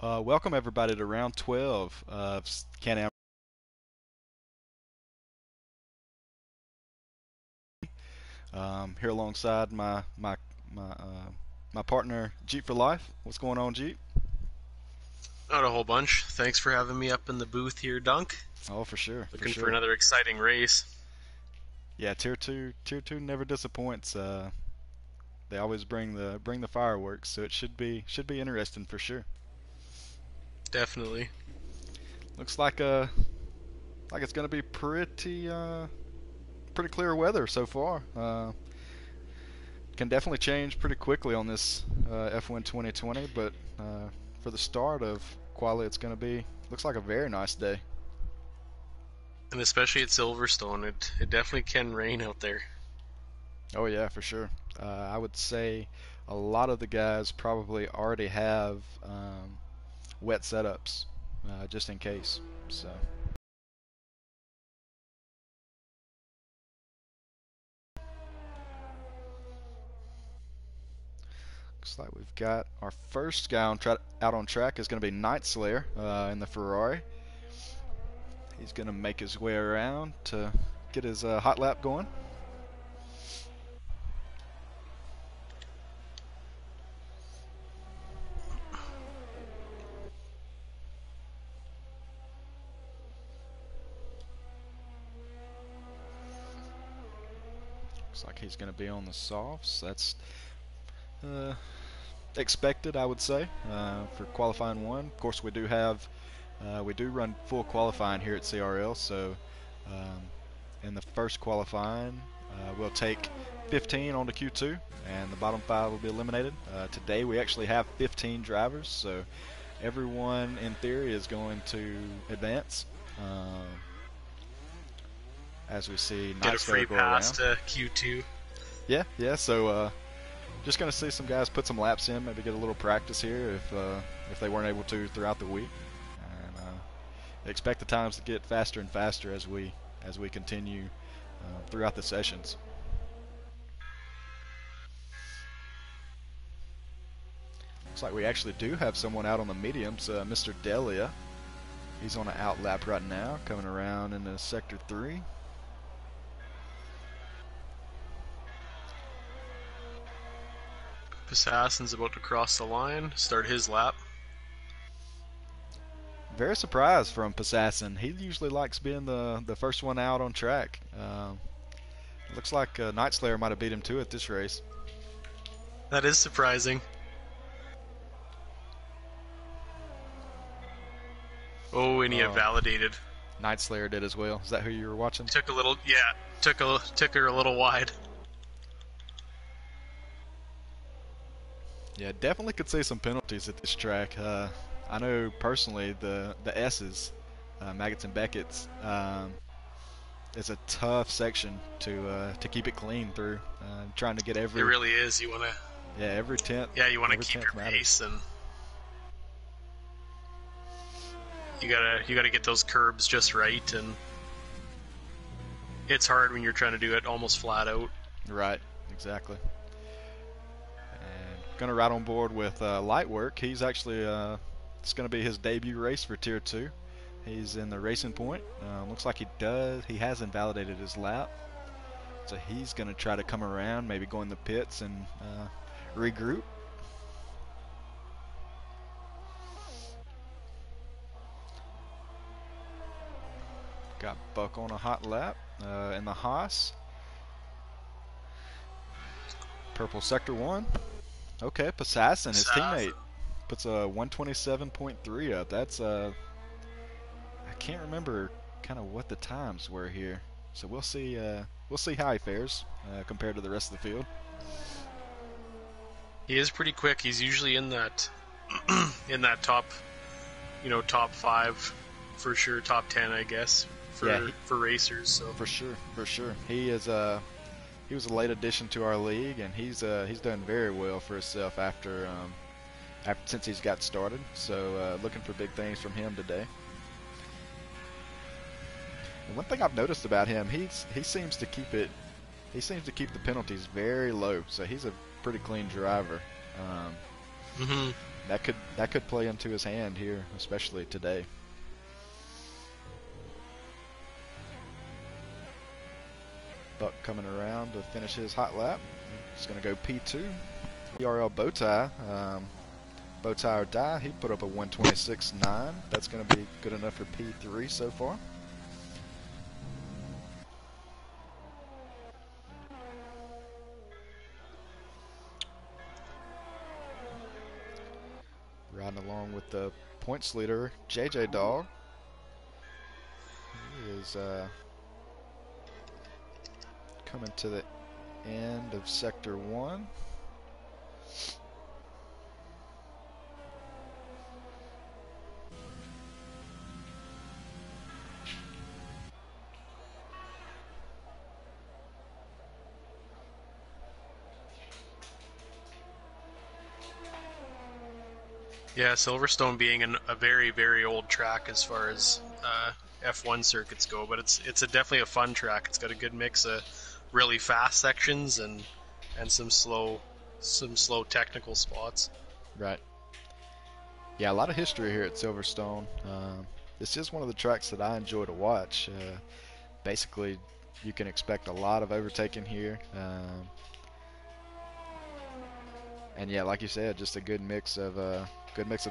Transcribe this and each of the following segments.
Welcome everybody to round 12 of Can-Am. Here alongside my partner Jeep for Life. What's going on, Jeep? Not a whole bunch. Thanks for having me up in the booth here, Dunk. Oh, for sure, for Looking for sure. another exciting race. Yeah, tier two never disappoints. They always bring the fireworks, so it should be interesting for sure. Definitely. Looks like it's gonna be pretty clear weather so far. Can definitely change pretty quickly on this F1 2020, but for the start of quali, it's going to be looks like a very nice day. And especially at Silverstone, it definitely can rain out there. Oh yeah, for sure. I would say a lot of the guys probably already have wet setups just in case. So looks like we've got our first guy out on track is going to be Night Slayer in the Ferrari. He's going to make his way around to get his hot lap going. Looks like he's going to be on the softs. That's uh, expected, I would say, for qualifying one. Of course, we do run full qualifying here at CRL. So in the first qualifying, we'll take 15 onto Q2, and the bottom 5 will be eliminated. Today we actually have 15 drivers, so everyone in theory is going to advance. As we see Get a Night Slayer free go pass around. to Q2. Yeah. So just going to see some guys put some laps in, maybe get a little practice here if they weren't able to throughout the week, and expect the times to get faster and faster as we continue throughout the sessions. Looks like we actually do have someone out on the mediums, Mr. Delia. He's on an out lap right now, coming around into sector 3. Assassin's about to cross the line, start his lap. Very surprised from Passassin. He usually likes being the first one out on track. Looks like Night Slayer might have beat him to it this race. That is surprising. Oh, and he had validated. Night Slayer did as well. Is that who you were watching? Took a little, yeah, took her a little wide. Yeah, definitely could see some penalties at this track. I know personally the S's, Maggots and Beckett's, it's a tough section to keep it clean through. Trying to get It really is. You wanna, every tenth. yeah, you wanna every keep tenth your matters. pace, and you gotta get those curbs just right, and it's hard when you're trying to do it almost flat out. Right, exactly. And gonna ride on board with Lightwork. He's actually it's gonna be his debut race for Tier 2. He's in the Racing Point. Looks like he has invalidated his lap, so he's gonna try to come around, maybe go in the pits and regroup. Got Buck on a hot lap in the Haas. Purple Sector 1. Okay, Passassin, his teammate, puts a 127.3 up. That's I can't remember kind of what the times were here, so we'll see how he fares compared to the rest of the field. He is pretty quick. He's usually in that in that top, top 5 for sure, top 10, I guess, for racers. So for sure, he is he was a late addition to our league, and he's done very well for himself after since he's got started. So looking for big things from him today. And one thing I've noticed about him, he seems to keep the penalties very low. So he's a pretty clean driver. that could play into his hand here, especially today. Buck coming around to finish his hot lap. He's going to go P2. CRL Bowtie. Bowtie or die. He put up a 126.9. That's going to be good enough for P3 so far. Riding along with the points leader, JJ Dog. He is coming to the end of Sector 1. Yeah, Silverstone being a very, very old track as far as F1 circuits go, but it's definitely a fun track. It's got a good mix of really fast sections and some slow technical spots. Right. Yeah, a lot of history here at Silverstone. This is one of the tracks that I enjoy to watch. Basically, you can expect a lot of overtaking here. And yeah, like you said, just a good mix of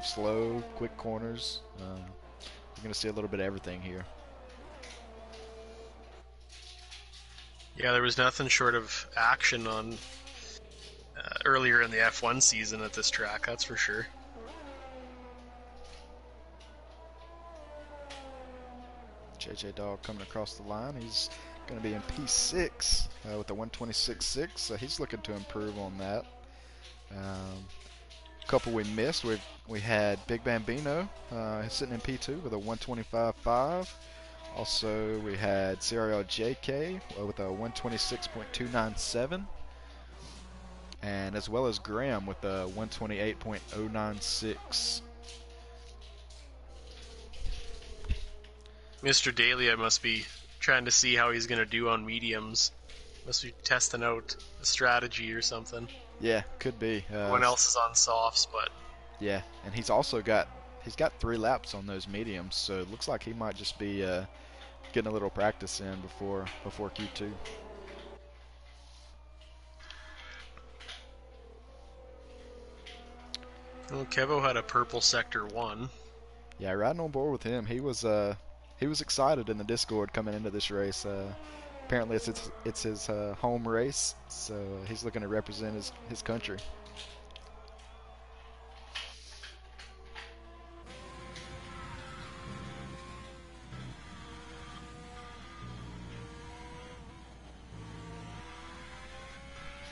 slow, quick corners. You're going to see a little bit of everything here. Yeah, there was nothing short of action on earlier in the F1 season at this track, that's for sure. JJ Dog coming across the line. He's going to be in P6 with a 126.6, so he's looking to improve on that. Couple we missed. We had Big Bambino sitting in P2 with a 125.5. Also, we had CRL JK with a 126.297. And as well as Graham with a 128.096. Mr. Daly, I must be trying to see how he's going to do on mediums. Must be testing out a strategy or something. Yeah, could be. Everyone else is on softs, but yeah, and he's got 3 laps on those mediums, so it looks like he might just be getting a little practice in before Q2. Well, Kevo had a purple sector 1. Yeah, riding on board with him. He was excited in the Discord coming into this race. Apparently it's his home race, so he's looking to represent his country.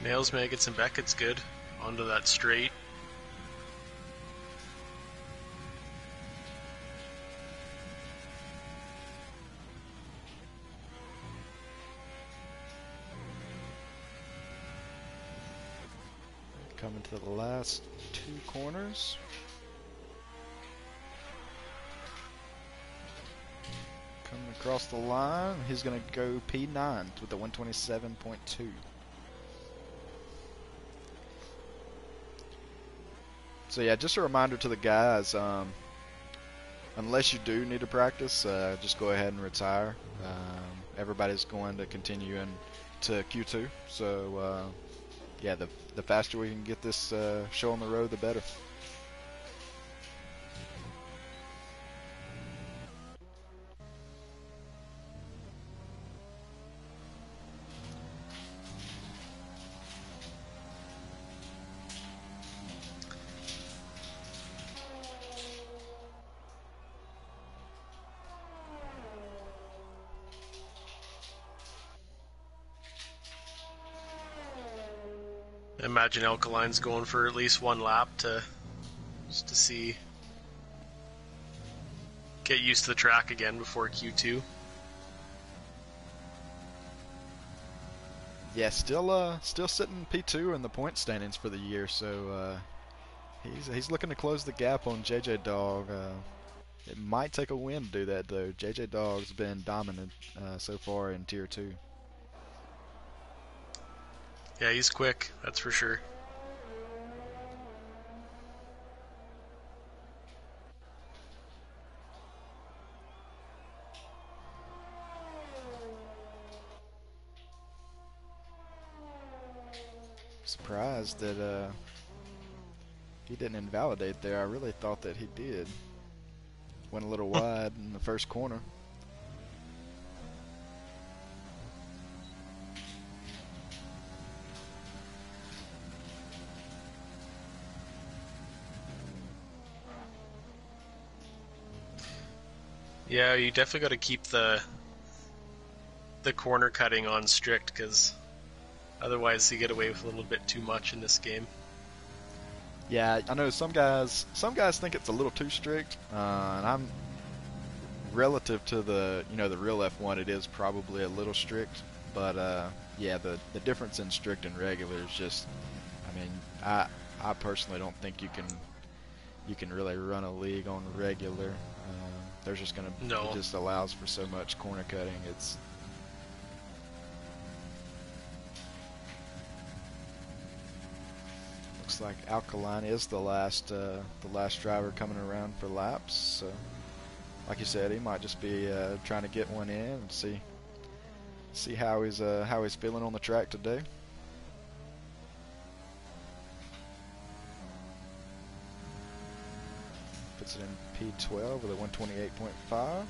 Nails, Maggots, and Beckett's good. Onto that straight. Coming to the last 2 corners. Coming across the line, he's going to go P9 with the 127.2. So yeah, just a reminder to the guys, unless you do need to practice, just go ahead and retire. Everybody's going to continue into Q2, so yeah, the faster we can get this show on the road, the better. I imagine Alkaline's going for at least 1 lap just to get used to the track again before Q2. Yeah, still sitting P2 in the point standings for the year, so he's looking to close the gap on JJ Dog. It might take a win to do that, though. JJ Dog's been dominant so far in Tier 2. Yeah, he's quick, that's for sure. surprised that he didn't invalidate there. I really thought that he did. Went a little wide in the first corner. Yeah, you definitely got to keep the corner cutting on strict because otherwise you get away with a little bit too much in this game. Yeah, I know some guys think it's a little too strict, and I'm relative to the real F1. It is probably a little strict, but yeah, the difference in strict and regular is just, I mean, I personally don't think you can really run a league on regular. There's just gonna it No. just allows for so much corner cutting. It's looks like Alkaline is the last driver coming around for laps. So, like you said, he might just be trying to get one in and see how he's feeling on the track today. Puts it in P12 with a 128.5.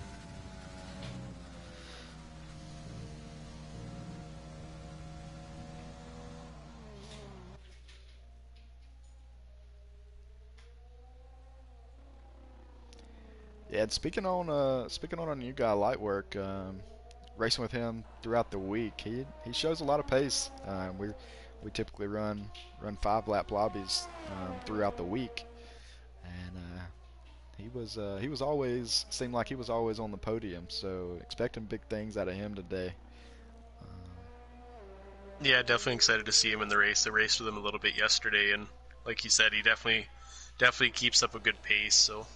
Yeah, and speaking on a new guy, Lightwork, racing with him throughout the week, he shows a lot of pace. We typically run 5 lap lobbies throughout the week, and he was always seemed like he was always on the podium. So expecting big things out of him today. Yeah, definitely excited to see him in the race. I raced with him a little bit yesterday, and like you said, he definitely keeps up a good pace. So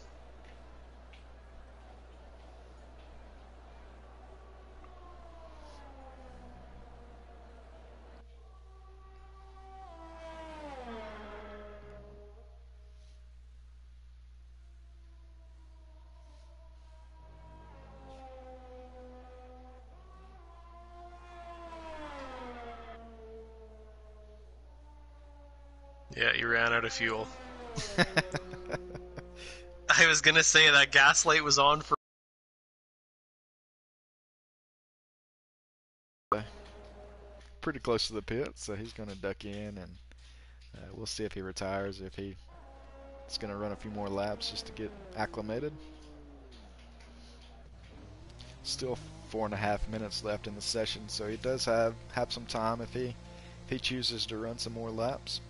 yeah, he ran out of fuel. I was gonna say that gas light was on for. Pretty close to the pit, so he's going to duck in, and we'll see if he retires, if he's going to run a few more laps just to get acclimated. Still 4.5 minutes left in the session, so he does have some time if he chooses to run some more laps.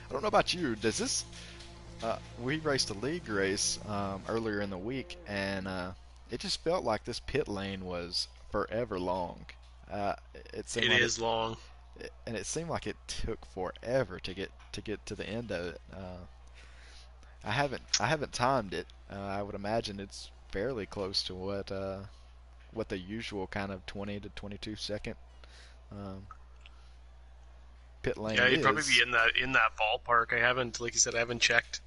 I don't know about you. Does this? We raced a league race earlier in the week, and it just felt like this pit lane was forever long. Uh, it seemed It like is long. and it seemed like it took forever to get to the end of it. I haven't timed it. I would imagine it's fairly close to what the usual kind of 20 to 22 second um, pit lane Yeah, you'd probably be is. in that ballpark. I haven't, like you said, I haven't checked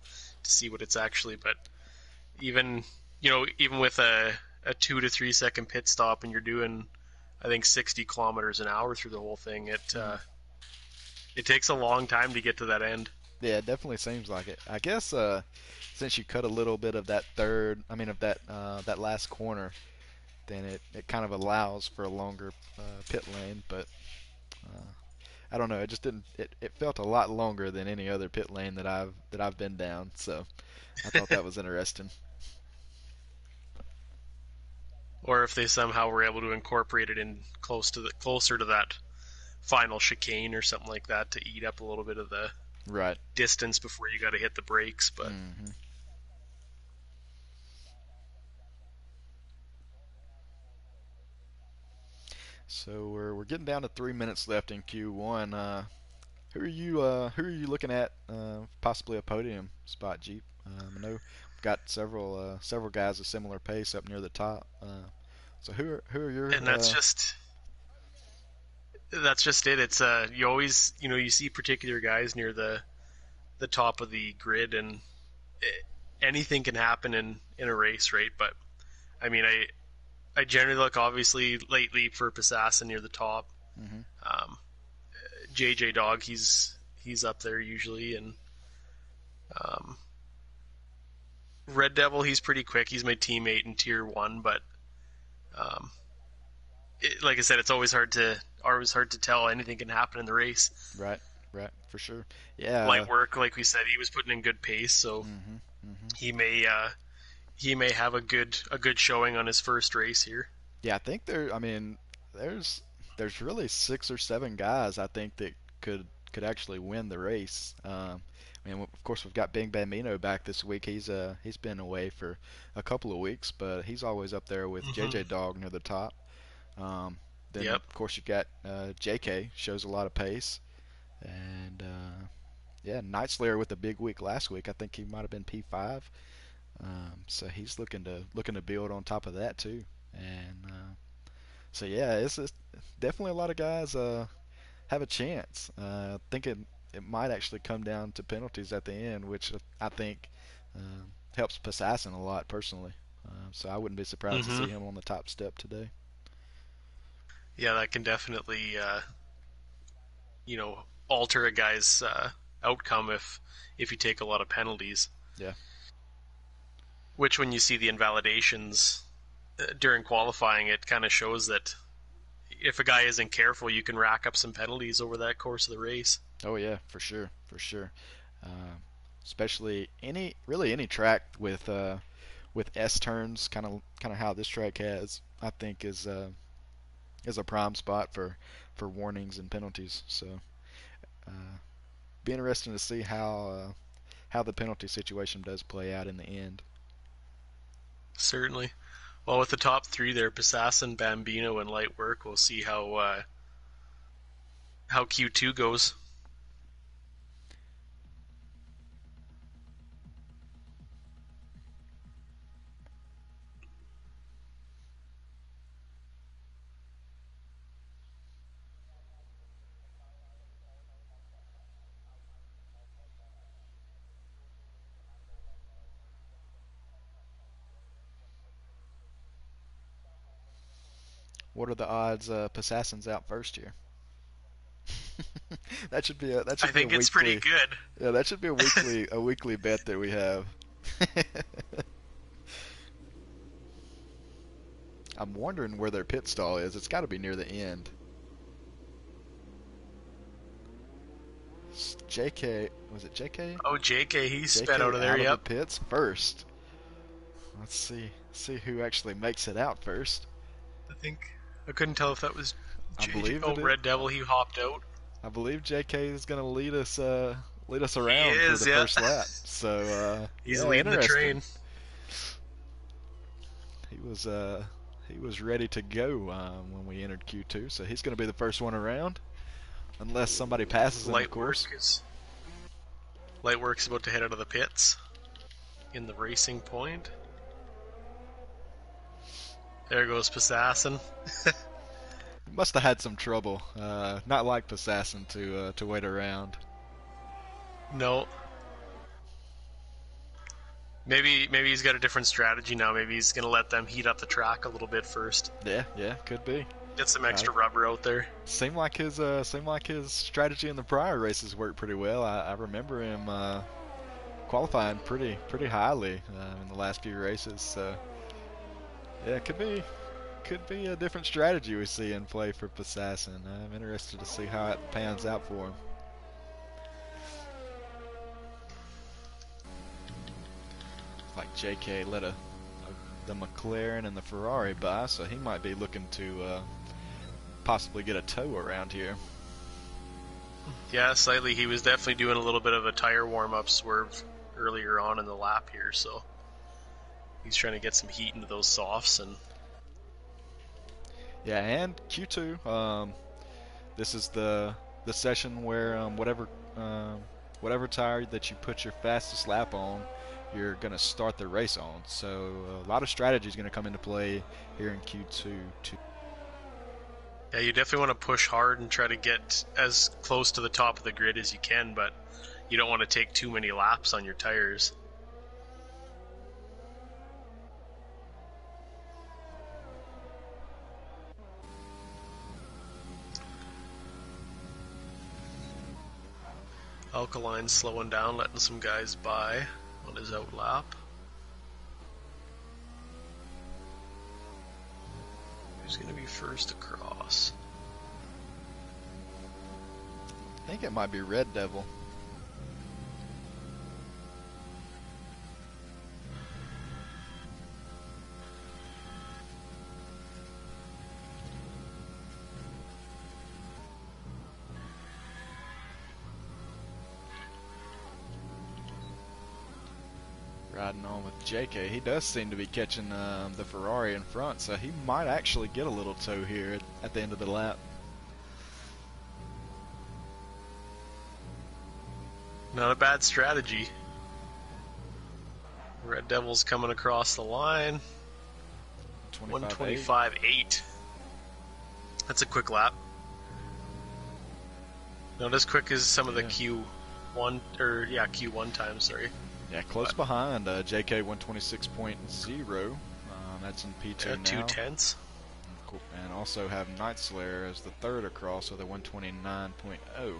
to see what it's actually, but even even with a 2 to 3 second pit stop, and you're doing, I think, 60 kilometers an hour through the whole thing, Mhm. it takes a long time to get to that end. Yeah, it definitely seems like it. I guess since you cut a little bit of that last corner, then it kind of allows for a longer pit lane. But uh, I don't know. It just didn't. It felt a lot longer than any other pit lane that I've been down. So I thought that was interesting. Or if they somehow were able to incorporate it in closer to that final chicane or something like that to eat up a little bit of the Right. distance before you got to hit the brakes. But hmm So we're getting down to 3 minutes left in Q1. Who are you looking at possibly a podium spot, Jeep? I know we've got several guys of similar pace up near the top. So who are your and that's just it. It's you always you see particular guys near the top of the grid, and anything can happen in a race, right? But I mean, I generally look obviously lately for Passassin near the top. Hmm. Um, JJ Dog, he's up there usually, and um, Red Devil, he's pretty quick. He's my teammate in Tier 1, but um, like I said, it's always hard to tell. Anything can happen in the race. Right, right, for sure. Yeah. Light work, like we said, he was putting in good pace, so Hmm. Hmm. he may uh, he may have a good showing on his first race here. Yeah, I think there. I mean, there's there's really 6 or 7 guys I think that could actually win the race. I mean, of course we've got Bing Bambino back this week. He's been away for a couple of weeks, but he's always up there with Hmm. JJ Dog near the top. Um, then Yep. of course you've got JK shows a lot of pace, and yeah, Night Slayer with a big week last week. I think he might have been P5. So he's looking to build on top of that too. And so yeah, it's definitely a lot of guys have a chance. I think it might actually come down to penalties at the end, which I think helps Passassin a lot personally. So I wouldn't be surprised to Hmm. see him on the top step today. Yeah, that can definitely alter a guy's outcome if you take a lot of penalties. Yeah. Which, when you see the invalidations during qualifying, it kind of shows that if a guy isn't careful, you can rack up some penalties over that course of the race. Oh yeah, for sure, for sure. Um, Especially any track with S turns, kind of how this track has, I think is a prime spot for warnings and penalties. So uh, be interesting to see how the penalty situation does play out in the end. Certainly. Well, with the top three there, Passassin, Bambino, and Light Work, we'll see how Q2 goes. What are the odds Passassin's out first year? That I should be a think it's pretty weekly good. yeah, that should be a weekly bet that we have. I'm wondering where their pit stall is. It's got to be near the end. JK, was it JK? Oh, JK, he's sped JK out of there. out of the Yep. pits first. Let's see who actually makes it out first. I think I couldn't tell if that was I JJ. believe Oh, it is. Red Devil, he hopped out. I believe JK is going to lead us He around for is, the yeah. first lap. So He's yeah, leading the interesting. train. He was uh, he was ready to go when we entered Q2. So he's going to be the first one around, unless somebody passes him, of Light Work course. is Light Work's about to head out of the pits in the racing point. There goes Passassin. Must have had some trouble. Not like Assassin to wait around. No, maybe he's got a different strategy now. Maybe he's gonna let them heat up the track a little bit first. Yeah, yeah, could be. Get some Uh, extra rubber out there. seemed like his strategy in the prior races worked pretty well. I remember him qualifying pretty highly in the last few races. So yeah, it could be a different strategy we see in play for Assassin. I'm interested to see how it pans out for him. Like JK let the McLaren and the Ferrari by, so he might be looking to possibly get a tow around here. Yeah, slightly. He was definitely doing a little bit of a tire warm-up swerve earlier on in the lap here, so he's trying to get some heat into those softs. And Yeah, and Q2. This is the session where whatever tire that you put your fastest lap on, you're gonna start the race on. So a lot of strategy is gonna come into play here in Q2 too. yeah, you definitely want to push hard and try to get as close to the top of the grid as you can, but you don't want to take too many laps on your tires. Alkaline's slowing down, letting some guys by on his outlap. Who's going to be first across? I think it might be Red Devil. Riding on with JK. He does seem to be catching the Ferrari in front, so he might actually get a little tow here at the end of the lap. Not a bad strategy. Red Devil's coming across the line. 125.8. That's a quick lap. Not as quick as some of the Q1 times, sorry. Yeah, close behind JK 126.0. That's in P2 now. 2/10. And also have Night Slayer as the third across with a 129.0.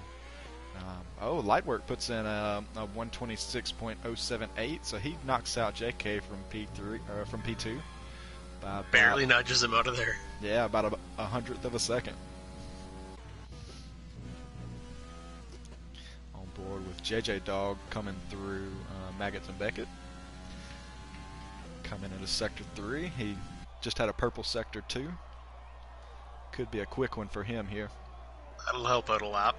Lightwork puts in a 126.078, so he knocks out JK from P2. Barely nudges him out of there. Yeah, about a hundredth of a second. On board with JJ Dog coming through Maggots and Beckett. Coming into Sector 3. He just had a purple Sector 2. Could be a quick one for him here. That'll help out a lap.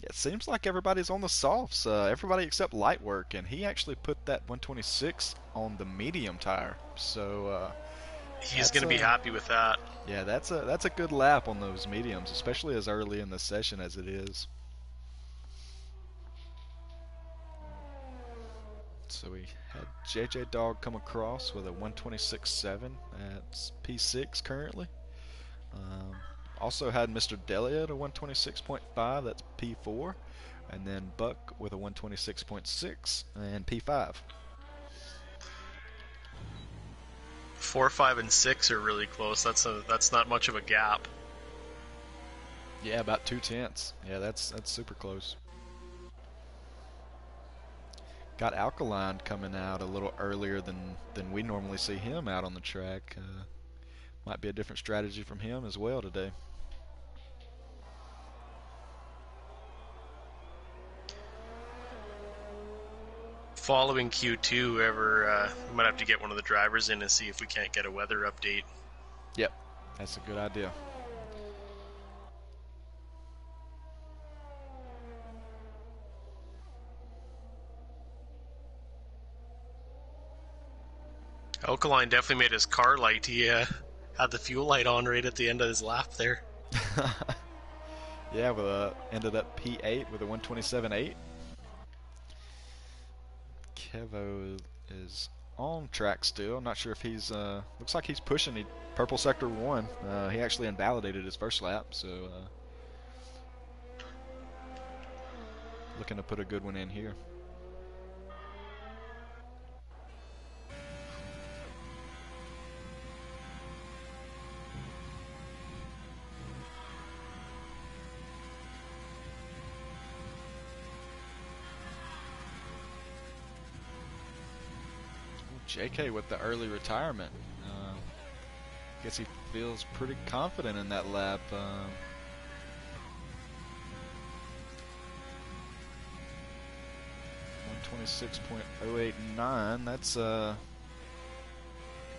Yeah, it seems like everybody's on the softs. Everybody except Lightwork, and he actually put that 126 on the medium tire. So he's going to be happy with that. Yeah, that's a good lap on those mediums, especially as early in the session as it is. So we had JJ Dog come across with a 126.7 at P6 currently. Also had Mr. Delia at a 126.5, that's P4. And then Buck with a 126.6 and P5. 4, 5, and 6 are really close. That's not much of a gap. Yeah, about 2/10. Yeah, that's super close. Got Alkaline coming out a little earlier than we normally see him out on the track. Might be a different strategy from him as well today. Following Q2, we might have to get one of the drivers in and see if we can't get a weather update. Yep, that's a good idea. Alkaline definitely made his car light. He had the fuel light on right at the end of his lap there. Yeah, ended up P8 with a 127.8. Kevo is on track still. I'm not sure if he's looks like he's pushing purple sector 1. He actually invalidated his first lap, so looking to put a good one in here. JK with the early retirement. Guess he feels pretty confident in that lap. 126.089. That's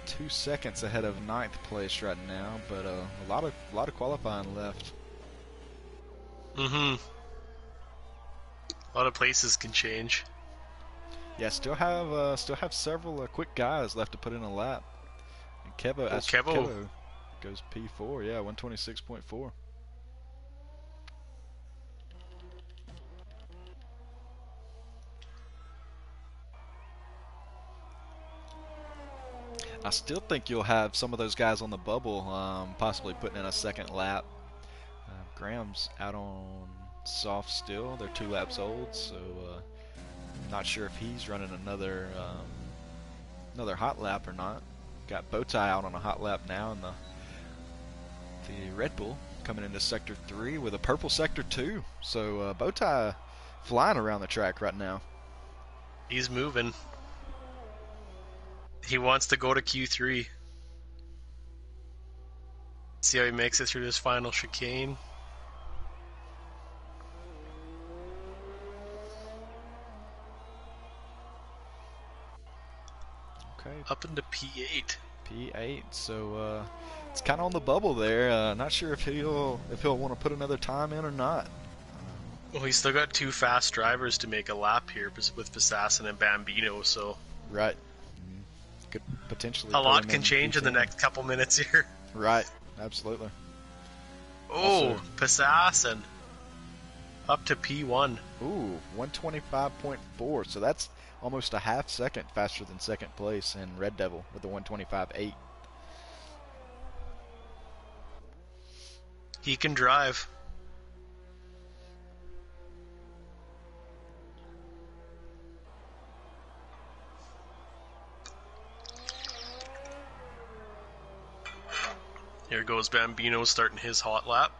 2 seconds ahead of 9th place right now, but a lot of qualifying left. A lot of places can change. Yeah, still have several quick guys left to put in a lap. And Kevo goes P4. Yeah, 126.4. I still think you'll have some of those guys on the bubble possibly putting in a second lap. Graham's out on soft still. They're 2 laps old, so not sure if he's running another hot lap or not. Got Bowtie out on a hot lap now in the Red Bull coming into Sector 3 with a purple Sector 2. So Bowtie flying around the track right now. He's moving. He wants to go to Q3. See how he makes it through this final chicane. Okay. Up into P8. P8. So it's kind of on the bubble there. Not sure if he'll want to put another time in or not. Well, he's still got two fast drivers to make a lap here with Passassin and Bambino, so Right. Could potentially a put lot him can change in the next couple minutes here. Right. Absolutely. Oh, Also, Passassin. Up to P1. Ooh, 125.4. So that's almost a half second faster than second place in Red Devil with the 125.8. He can drive. Here goes Bambino starting his hot lap.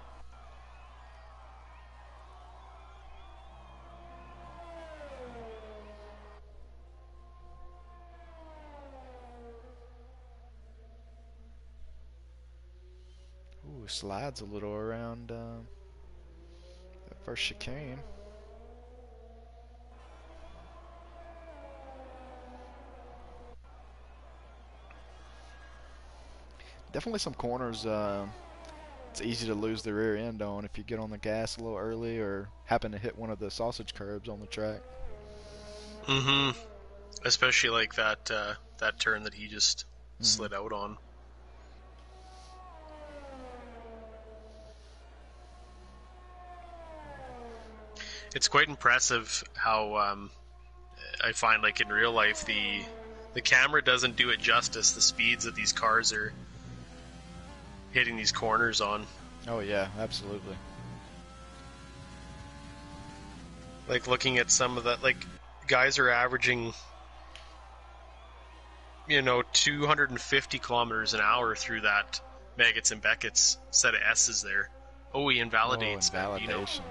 Ooh, slides a little around the first chicane. Definitely some corners it's easy to lose the rear end on if you get on the gas a little early or happen to hit one of the sausage curbs on the track. Mm-hmm. Especially like that turn that he just slid out on. It's quite impressive how I find, like, in real life, the camera doesn't do it justice, the speeds that these cars are hitting these corners on. Oh yeah, absolutely. Like, looking at some of that, like, guys are averaging 250 kilometers an hour through that Maggots and Beckett's set of S's there. Oh, he invalidates invalidation.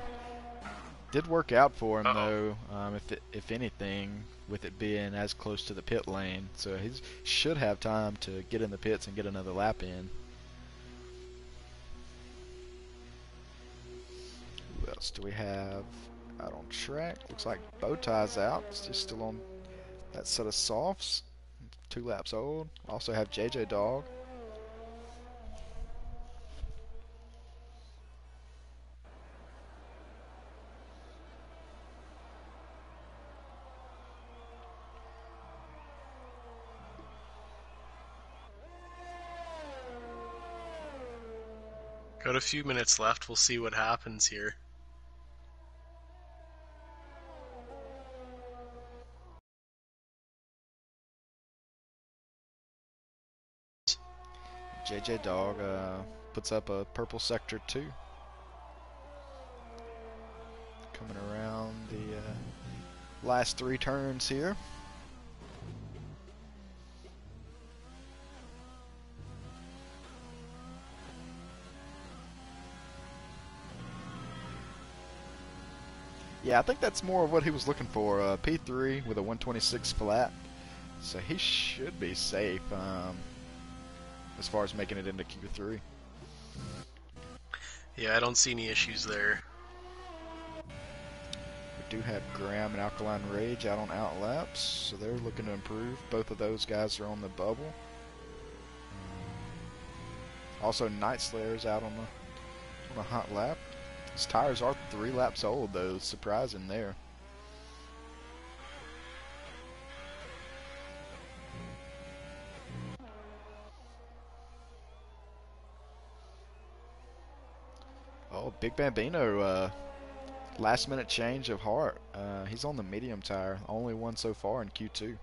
Did work out for him Uh-oh. though, if anything, with it being as close to the pit lane. So he should have time to get in the pits and get another lap in. Who else do we have out on track? Looks like Bowtie's out. It's just still on that set of softs. 2 laps old. Also have JJ Dog. Got a few minutes left. We'll see what happens here. JJ Dog puts up a purple sector 2. Coming around the last 3 turns here. Yeah, I think that's more of what he was looking for. P3 with a 126 flat. So he should be safe as far as making it into Q3. Yeah, I don't see any issues there. We do have Graham and Alkaline Rage out on outlaps, so they're looking to improve. Both of those guys are on the bubble. Also, Night Slayer's out on a hot lap. His tires are 3 laps old, though. Surprising there. Oh, Big Bambino, last minute change of heart. He's on the medium tire, only one so far in Q2.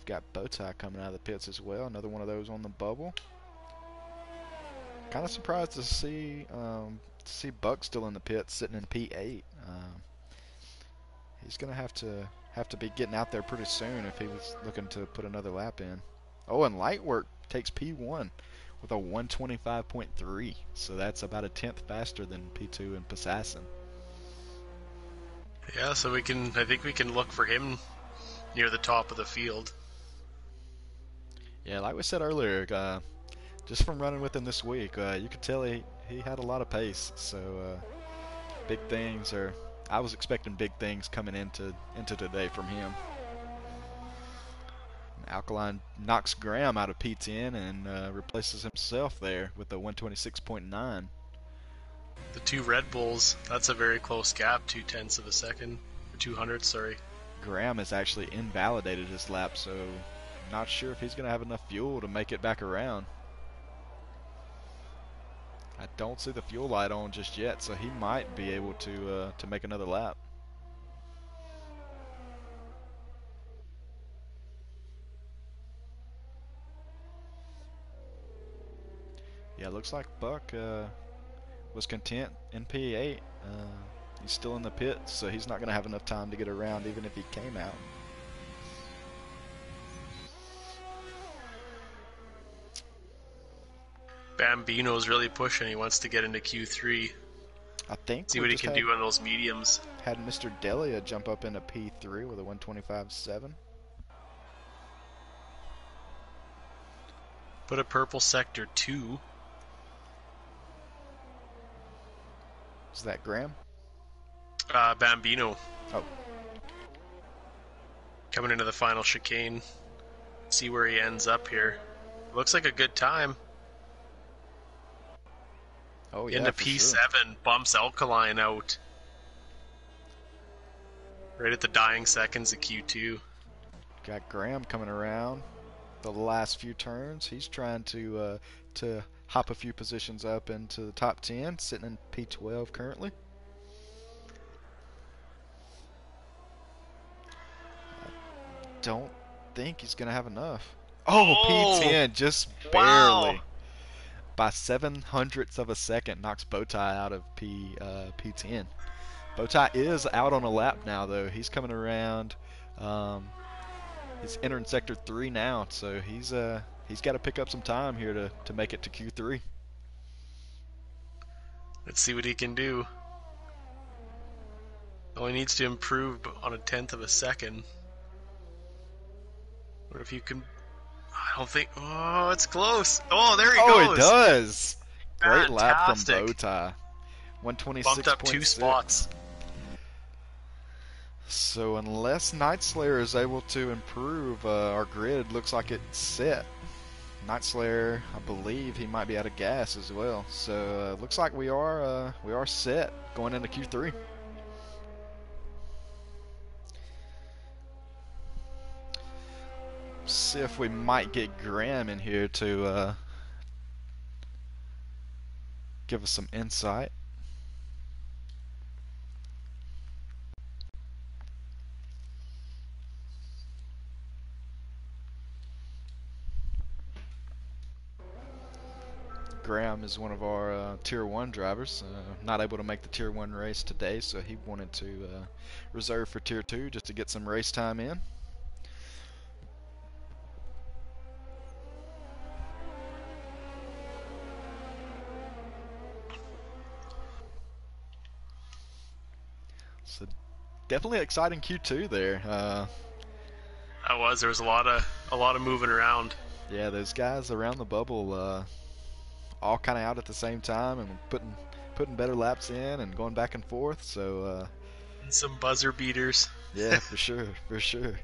got Bowtie coming out of the pits as well. Another one of those on the bubble. Kind of surprised to see Buck still in the pits, sitting in P8. He's gonna have to be getting out there pretty soon if he was looking to put another lap in. Oh, and Lightwork takes P1 with a 125.3, so that's about a tenth faster than P2 and Passassin. Yeah, so I think we can look for him near the top of the field. Yeah, like we said earlier, just from running with him this week, you could tell he had a lot of pace. So big things are. I was expecting big things coming into today from him. Alkaline knocks Graham out of P10 and replaces himself there with a 126.9. The two Red Bulls, that's a very close gap, 0.2 of a second, or 200, sorry. Graham has actually invalidated his lap, so not sure if he's going to have enough fuel to make it back around. I don't see the fuel light on just yet, so he might be able to make another lap. Yeah, looks like Buck was content in P8. He's still in the pits, so he's not going to have enough time to get around even if he came out. Bambino's really pushing. He wants to get into Q3. I think see what he can do on those mediums. Had Mr. Delia jump up into P3 with a 125.7. Put a purple sector 2. Is that Graham? Bambino. Oh. Coming into the final chicane. See where he ends up here. Looks like a good time. Oh yeah, into P7, sure. Bumps Alkaline out. Right at the dying seconds of Q2. Got Graham coming around the last few turns. He's trying to hop a few positions up into the top 10, sitting in P12 currently. I don't think he's going to have enough. Oh, P10, just barely. Wow. By 0.07 of a second, knocks Bowtie out of P10. Bowtie is out on a lap now, though. He's coming around. He's entering sector 3 now, so he's got to pick up some time here to make it to Q3. Let's see what he can do. Only needs to improve on a 1/10 of a second. What if you can? I don't think. Oh, it's close. Oh, there he goes. Oh, it does. Great lap from Fantastic. Bowtie. 126.6. Bumped up 2 spots. So unless Night Slayer is able to improve, our grid looks like it's set. Night Slayer, I believe he might be out of gas as well. So looks like we are set going into Q3. See if we might get Graham in here to give us some insight. Graham is one of our Tier 1 drivers. Not able to make the Tier 1 race today, so he wanted to reserve for Tier 2 just to get some race time in. So definitely exciting Q2 there. That was. There was a lot of moving around. Yeah, those guys around the bubble all kind of out at the same time and putting better laps in and going back and forth. So and some buzzer beaters. Yeah, for sure, for sure.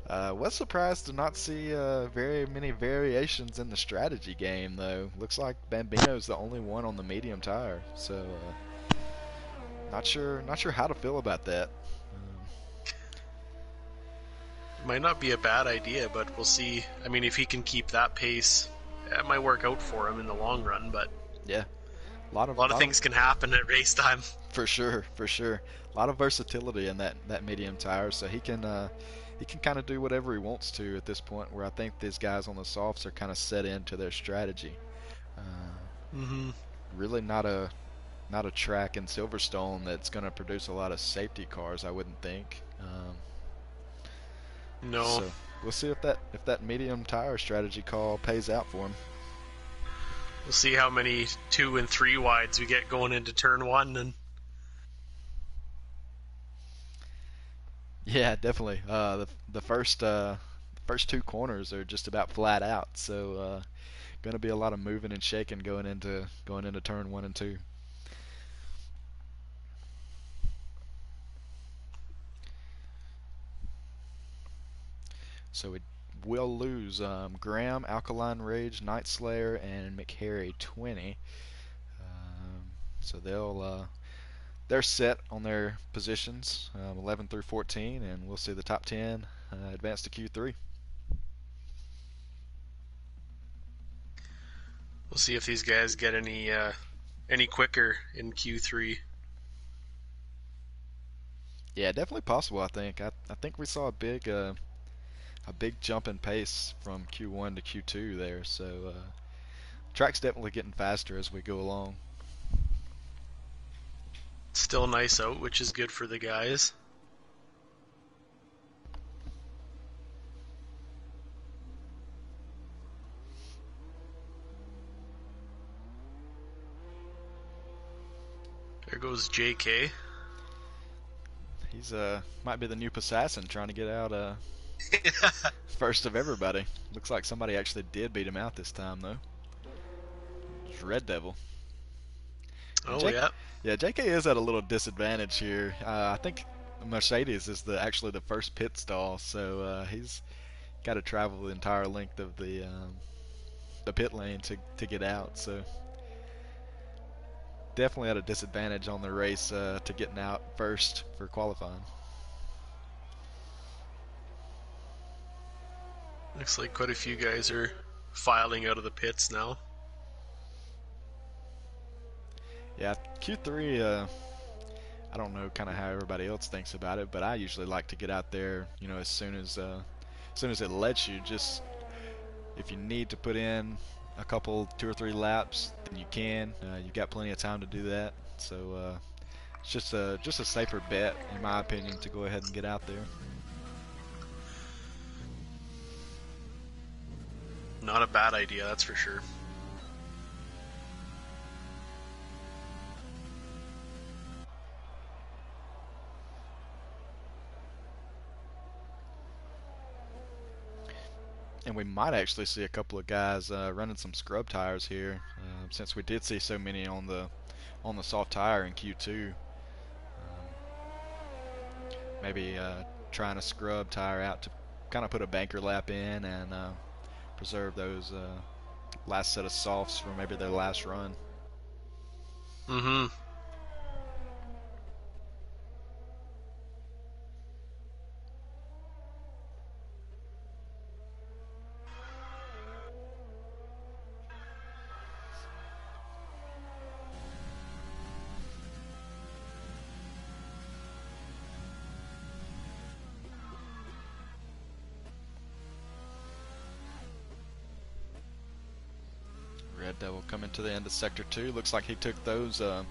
Was surprised to not see very many variations in the strategy game, though. Looks like Bambino's the only one on the medium tire, so not sure how to feel about that. It might not be a bad idea, but we'll see. I mean, if he can keep that pace, it might work out for him in the long run. But yeah, a lot of things can happen at race time. For sure, for sure. A lot of versatility in that medium tire, so he can he can kind of do whatever he wants to at this point. Where I think these guys on the softs are kind of set into their strategy. Uh, Mm-hmm. Really not a track in Silverstone that's going to produce a lot of safety cars. I wouldn't think. No, So we'll see if that medium tire strategy call pays out for him. we'll see how many 2 and 3 wides we get going into turn one, and Yeah, definitely. The first two corners are just about flat out, so going to be a lot of moving and shaking going into turn one and two. So we will lose Graham, Alkaline Rage, Night Slayer, and McHarry 20. So they're set on their positions, 11 through 14, and we'll see the top 10 advance to Q3. we'll see if these guys get any quicker in Q3. Yeah, definitely possible. I think we saw a big jump in pace from Q1 to Q2 there. So track's definitely getting faster as we go along. Still nice out, which is good for the guys. There goes JK. He's might be the new assassin trying to get out first of everybody. Looks like somebody actually did beat him out this time though. It's Red Devil. And Oh, Jake, yeah. yeah, JK is at a little disadvantage here. I think Mercedes is actually the first pit stall, so he's got to travel the entire length of the pit lane to get out. So definitely at a disadvantage on the race to getting out first for qualifying. Looks like quite a few guys are filing out of the pits now. Yeah, Q3. I don't know kind of how everybody else thinks about it, but I usually like to get out there, as soon as it lets you. Just if you need to put in a couple, 2 or 3 laps, then you can. You've got plenty of time to do that. So it's just a safer bet, in my opinion, to go ahead and get out there. Not a bad idea, that's for sure. And we might actually see a couple of guys running some scrub tires here, since we did see so many on the soft tire in Q2. Maybe trying a scrub tire out to kind of put a banker lap in and preserve those last set of softs for maybe their last run. Mm-hmm. Red Devil coming to the end of Sector 2. Looks like he took those. Looks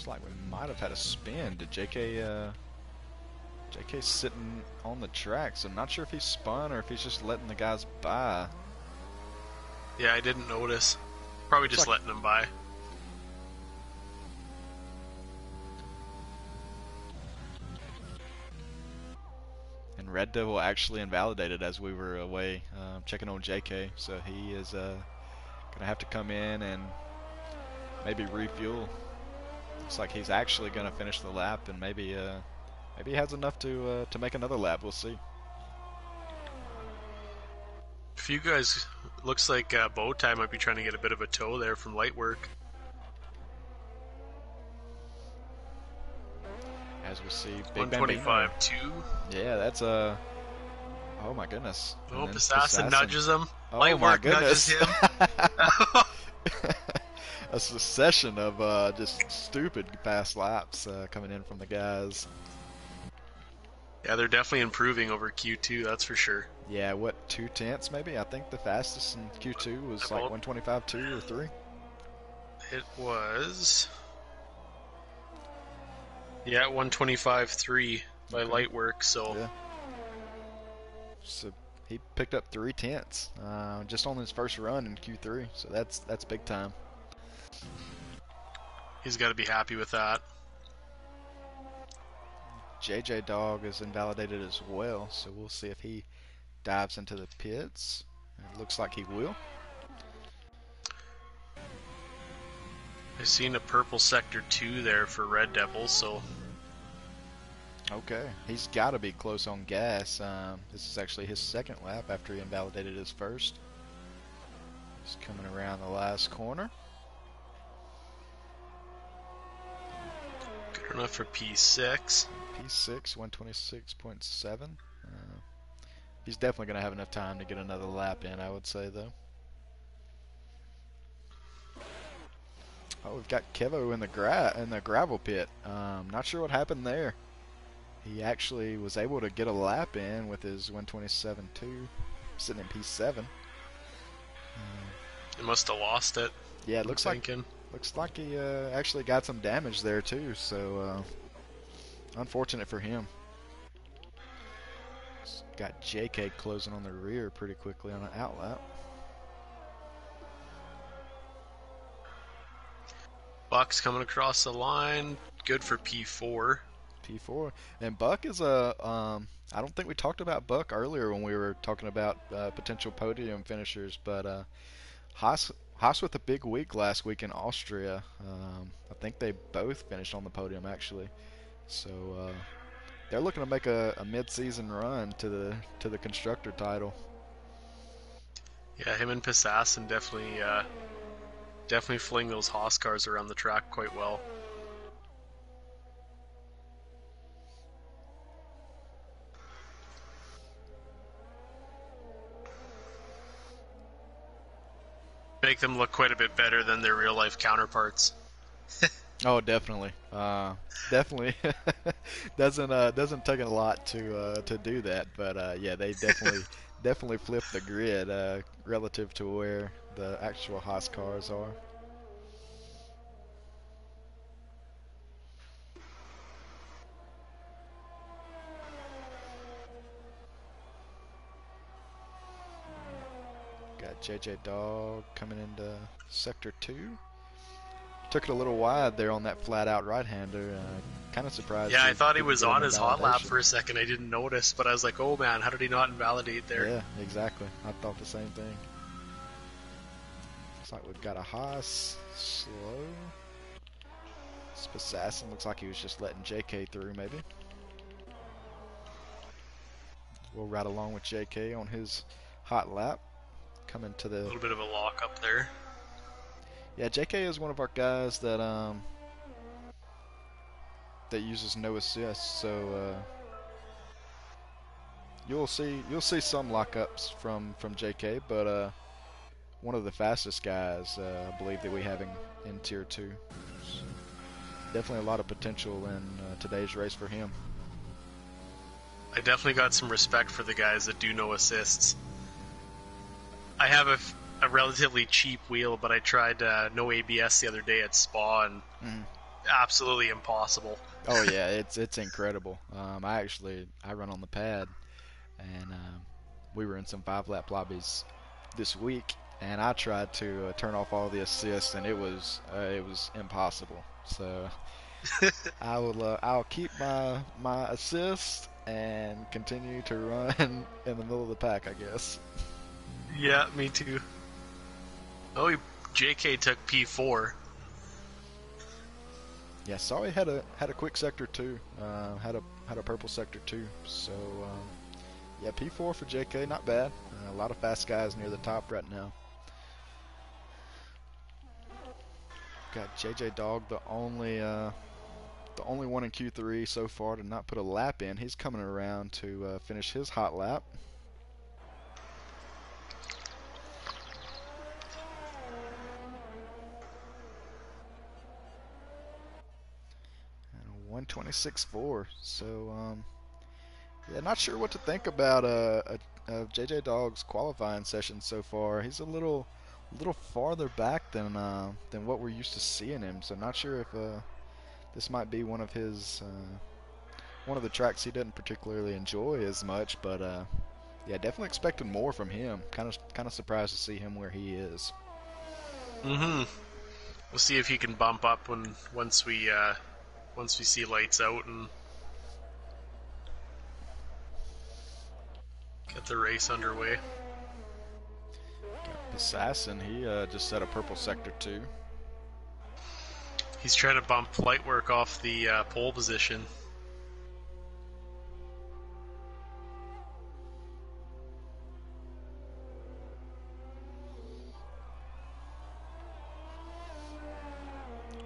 like we might have had a spin. Did JK sitting on the track, so I'm not sure if he's spun or if he's just letting the guys by. Yeah, I didn't notice. Probably Looks just like letting them by. And Red Devil actually invalidated as we were away checking on JK, so he is gonna have to come in and maybe refuel. Looks like he's actually gonna finish the lap, and maybe he has enough to make another lap. We'll see. A few guys, looks like Bowtie might be trying to get a bit of a tow there from light work. As we see, Big Bambino. 125 2. Yeah, Oh my goodness. And Oh, then Assassin Assassin. nudges him. Oh Light my work nudges goodness. him. A succession of just stupid fast laps coming in from the guys. Yeah, they're definitely improving over Q2, that's for sure. Yeah, what, 2/10 maybe? I think the fastest in Q2 was like Well, 125.2 or 3. it was. Yeah, 125.3 by Okay. Lightwork, so Yeah. So he picked up 3/10 just on his first run in Q3. So that's big time. he's got to be happy with that. JJ Dog is invalidated as well, so we'll see if he dives into the pits. It looks like he will. I seen a purple sector 2 there for Red Devils, so Okay, he's got to be close on gas. This is actually his second lap after he invalidated his first. He's coming around the last corner. good enough for P6. P6, 126.7. He's definitely going to have enough time to get another lap in, I would say, though. Oh, we've got Kevo in the gravel pit. Not sure what happened there. He actually was able to get a lap in with his 127.2, sitting in P7. He must have lost it. Yeah, it I'm thinking. looks like he actually got some damage there too. So unfortunate for him. Got JK closing on the rear pretty quickly on an outlap. Buck's coming across the line. Good for P4. P4 and Buck is a. I don't think we talked about Buck earlier when we were talking about potential podium finishers, but Haas with a big week last week in Austria. I think they both finished on the podium actually. So they're looking to make a mid-season run to the constructor title. Yeah, him and Pissassen definitely fling those Haas cars around the track quite well. Make them look quite a bit better than their real life counterparts. Oh, definitely, definitely doesn't take a lot to do that, but yeah, they definitely flip the grid relative to where the actual Haas cars are. Got JJ Dog coming into sector 2. Took it a little wide there on that flat out right-hander. Kind of surprised Yeah, he I thought he didn't was get an on his hot lap invalidation. for a second. I didn't notice, but I was like, oh man, how did he not invalidate there? Yeah, exactly. I thought the same thing. Looks like we've got a Haas slow. Assassin looks like he was just letting JK through, maybe. We'll ride along with JK on his hot lap. Coming to A the. little bit of a lock up there. Yeah, JK is one of our guys that that uses no assist, so you'll see some lockups from JK, but one of the fastest guys, I believe, that we have in Tier 2. So definitely a lot of potential in today's race for him. I definitely got some respect for the guys that do no assists. I have a relatively cheap wheel, but I tried no ABS the other day at Spa, and absolutely impossible. Oh yeah, it's incredible. I run on the pad, and we were in some 5-lap lobbies this week, and I tried to turn off all the assists, and it was impossible. So I'll keep my assist and continue to run in the middle of the pack, I guess. Yeah, me too. Oh, JK took P4. Yeah, sorry had a quick sector 2. Had a purple sector 2. So yeah, P4 for JK, not bad. A lot of fast guys near the top right now. Got JJ Dog, the only one in Q3 so far to not put a lap in. He's coming around to finish his hot lap. 126.4. So yeah, not sure what to think about JJ Dog's qualifying session so far. He's a little farther back than what we're used to seeing him. So not sure if this might be one of the tracks he doesn't particularly enjoy as much. But yeah, definitely expecting more from him. Kind of surprised to see him where he is. Mm-hmm. We'll see if he can bump up once we see lights out and get the race underway. Assassin, he just set a purple sector 2. He's trying to bump light work off the pole position.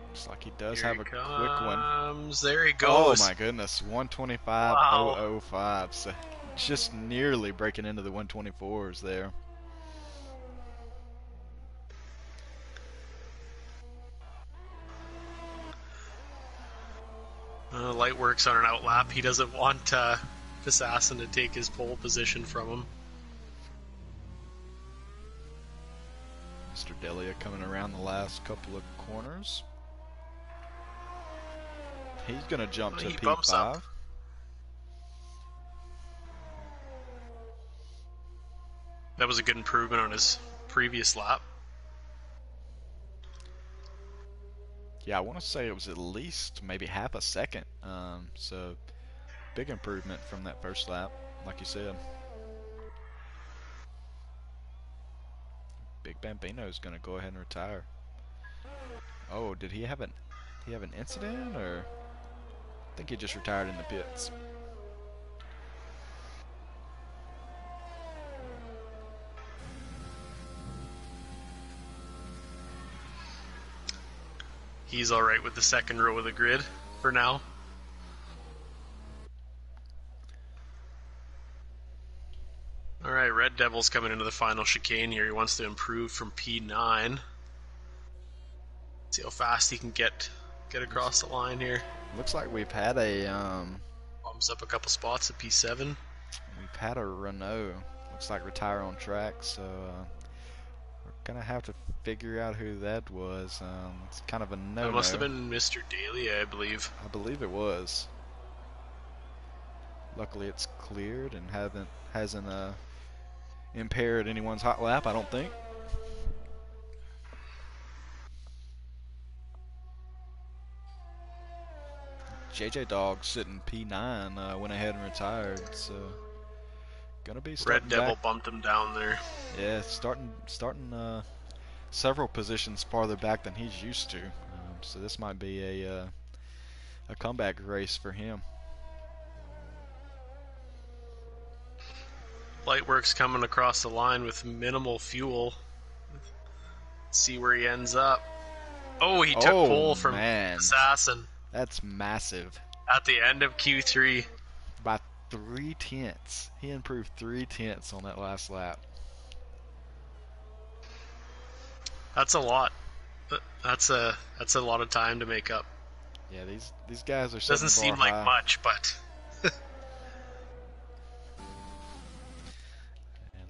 Looks like he does Here he have a quick one. comes. There he Oh goes. my goodness, Wow. 125.005. So just nearly breaking into the 124s there. Light works on an outlap. He doesn't want Assassin to take his pole position from him. Mr. Delia coming around the last couple of corners. He's going to jump to He bumps up. P5. That was a good improvement on his previous lap. Yeah, I want to say it was at least maybe half a second. So big improvement from that first lap, like you said. Big Bambino is going to go ahead and retire. Oh, did he have an incident, or I think he just retired in the pits. He's alright with the second row of the grid for now. Alright, Red Devil's coming into the final chicane here. He wants to improve from P9. See how fast he can get across the line here. Looks like we've had a Bumps up a couple spots at P7. we've had a Renault. Looks like retire on track, so we're gonna have to figure out who that was. It's kind of a no-no. That must have been Mr. Daly, I believe. I believe it was. Luckily, it's cleared and hasn't impaired anyone's hot lap, I don't think. JJ Dog sitting P9 went ahead and retired, so gonna be starting Red Devil back. bumped him down there. Yeah, starting several positions farther back than he's used to. So this might be a comeback race for him. Lightworks coming across the line with minimal fuel. Let's see where he ends up. Oh, he took pole from Assassin. That's massive. At the end of Q3. By 0.3. He improved 0.3 on that last lap. That's a lot. That's a lot of time to make up. Yeah, these guys are doesn't seem like high. much, but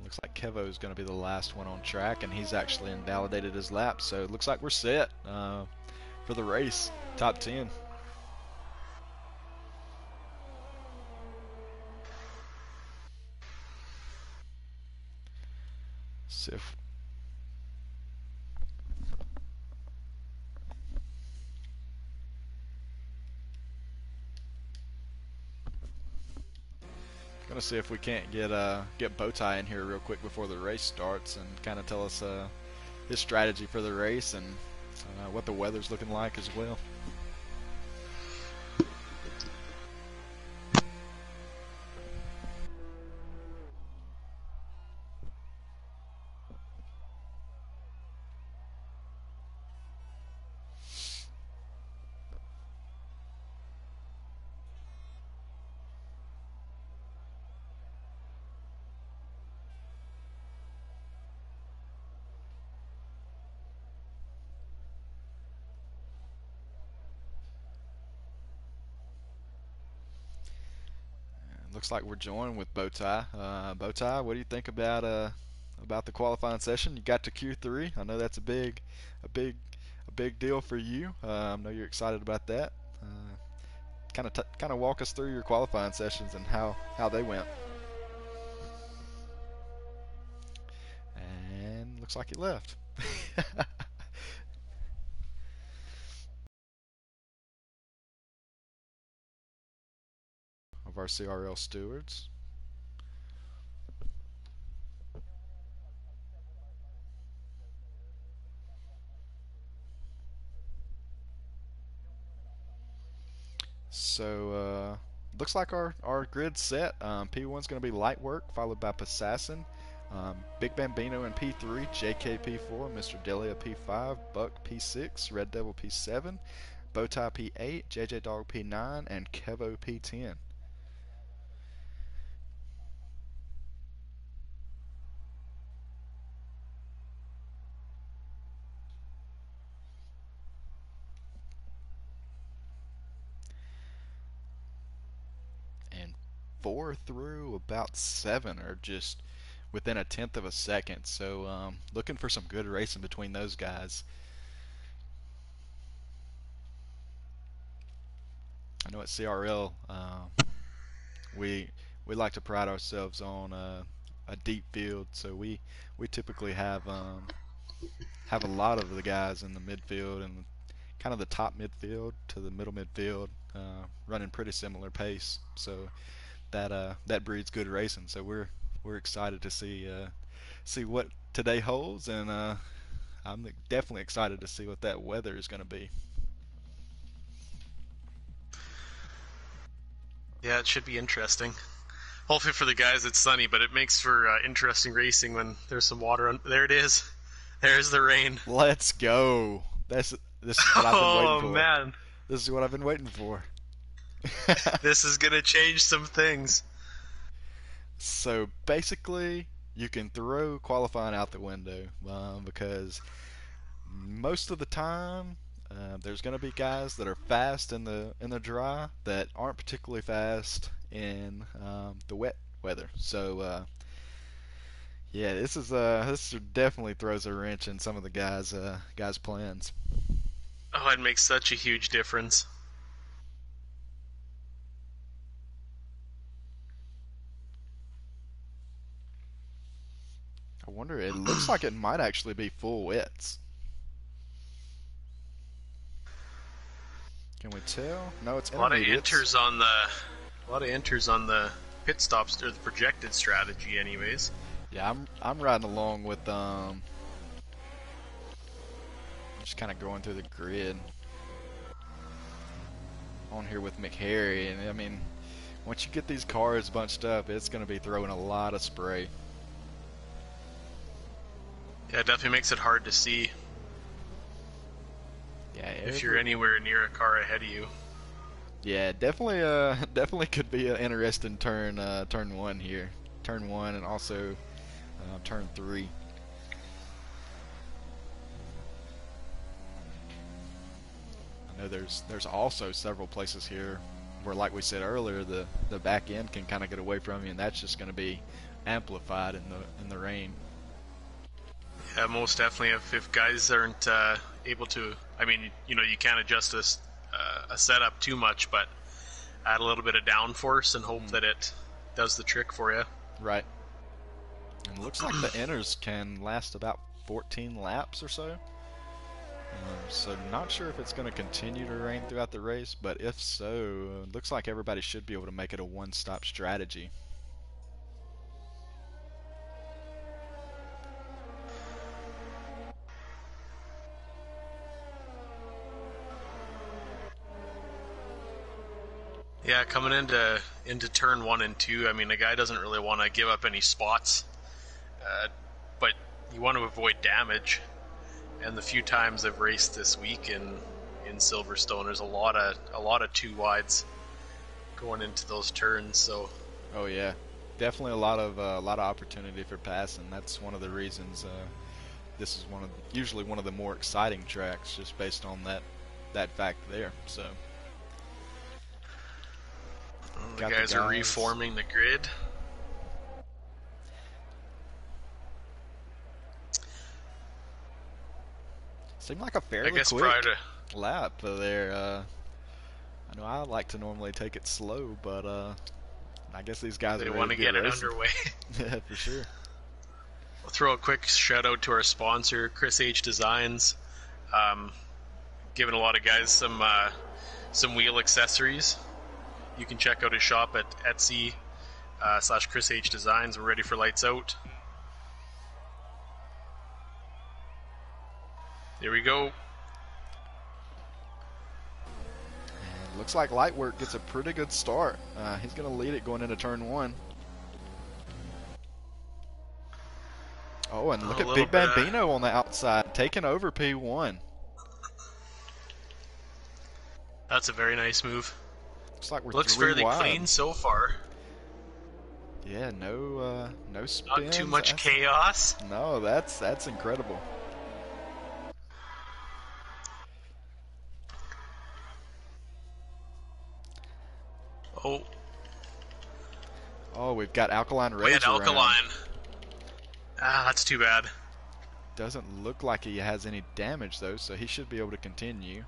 looks like Kevo is going to be the last one on track, and he's actually invalidated his lap. So it looks like we're set for the race. Top 10. Sif. Gonna see if we can't get Bowtie in here real quick before the race starts and kind of tell us his strategy for the race and what the weather's looking like as well. looks like we're joined with Bowtie. Bowtie, what do you think about the qualifying session? You got to Q3. I know that's a big, a big deal for you. I know you're excited about that. Kind of walk us through your qualifying sessions and how they went. And looks like he left. Of our CRL stewards. So looks like our grid's set. P1's going to be light work, followed by Passassin, Big Bambino in P3, JK P4, Mr. Delia P5, Buck P6, Red Devil P7, Bowtie P8, JJ Dog P9, and Kevo P10. And 4 through about 7 are just within a tenth of a second. So looking for some good racing between those guys. I know at CRL we we like to pride ourselves on a deep field, so we typically have a lot of the guys in the midfield and kind of the top midfield to the middle midfield running pretty similar pace. So that breeds good racing. So we're excited to see what today holds, and I'm definitely excited to see what that weather is going to be. Yeah, it should be interesting. Hopefully for the guys it's sunny, but it makes for interesting racing when there's some water. There it is. There's the rain. Let's go. This is what I've been waiting Oh for. man, This is what I've been waiting for. this is gonna change some things. So basically, you can throw qualifying out the window because most of the time there's going to be guys that are fast in the dry that aren't particularly fast in the wet weather. So yeah, this definitely throws a wrench in some of the guys' plans. Oh, it makes such a huge difference. I wonder. It looks like it might actually be full wets. Can we tell? No, it's A lot of intermediates. enters on the pit stops or the projected strategy, anyways. Yeah, I'm riding along with just kind of going through the grid on here with McHarry, and I mean, once you get these cars bunched up, it's going to be throwing a lot of spray. Yeah, it definitely makes it hard to see Yeah, if you're anywhere near a car ahead of you. yeah, definitely, definitely could be an interesting turn one here, turn one, and also turn three. I know there's also several places here where, like we said earlier, the back end can kind of get away from you, and that's just going to be amplified in the rain. Yeah, most definitely. If guys aren't able to, I mean, you can't adjust a setup too much, but add a little bit of downforce and hope that it does the trick for you. Right. And it looks like the inners can last about 14 laps or so. So not sure if it's going to continue to rain throughout the race, but if so, it looks like everybody should be able to make it a one-stop strategy. Yeah, coming into turn 1 and 2, I mean, the guy doesn't really want to give up any spots, but you want to avoid damage. And the few times I've raced this week in Silverstone, there's a lot of two wides going into those turns. So Oh yeah, definitely a lot of opportunity for passing. That's one of the reasons this is usually one of the more exciting tracks, just based on that fact there. So The got the guys are guys. reforming the grid. Seemed like a I fairly guess prior quick to lap there. I know I like to normally take it slow, but I guess these guys they are ready want to to get get it racing. underway. Yeah, for sure. I'll throw a quick shout out to our sponsor, Chris H Designs, um, giving a lot of guys some wheel accessories. You can check out his shop at Etsy / Chris H Designs. We're ready for lights out. There we go. And looks like Lightwork gets a pretty good start. He's going to lead it going into turn one. Oh, and look A at little Big bit of. Bambino on the outside, taking over P1. That's a very nice move. Looks like we're Looks 3 fairly wide. clean so far. Yeah, no Not too spins. much chaos. No, that's incredible. Oh, Oh, we've got Alkaline we had Rage around. Alkaline. That's too bad. Doesn't look like he has any damage though, so he should be able to continue.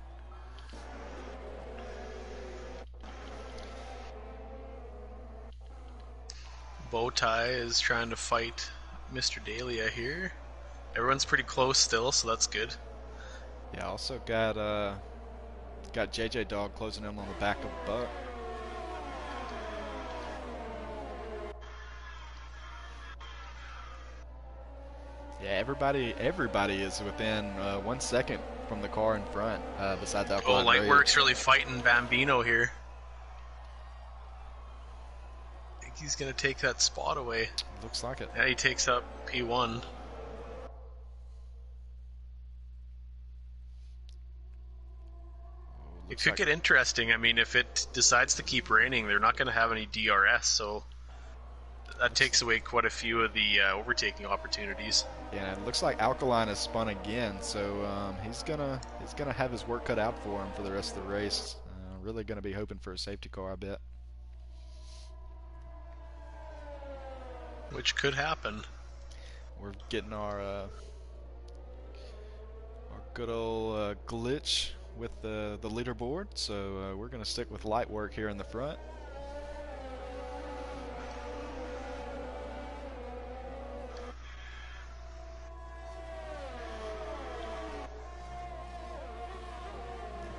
Bowtie is trying to fight Mr. Dahlia here. Everyone's pretty close still, so that's good. Yeah, also got JJ Dog closing in on the back of Buck. Yeah, everybody is within 1 second from the car in front, besides Oh, Alkaline Lightwork's Rage. really fighting Bambino here. I think he's going to take that spot away. Looks like it. Yeah, he takes up P1. Oh, It looks could like get interesting. I mean, if it decides to keep raining, they're not going to have any DRS, so that takes away quite a few of the overtaking opportunities. yeah, it looks like Alkaline has spun again, so he's gonna have his work cut out for him for the rest of the race. Really gonna be hoping for a safety car, I bet. Which could happen. We're getting our good old glitch with the leaderboard, so we're gonna stick with Lightwork here in the front.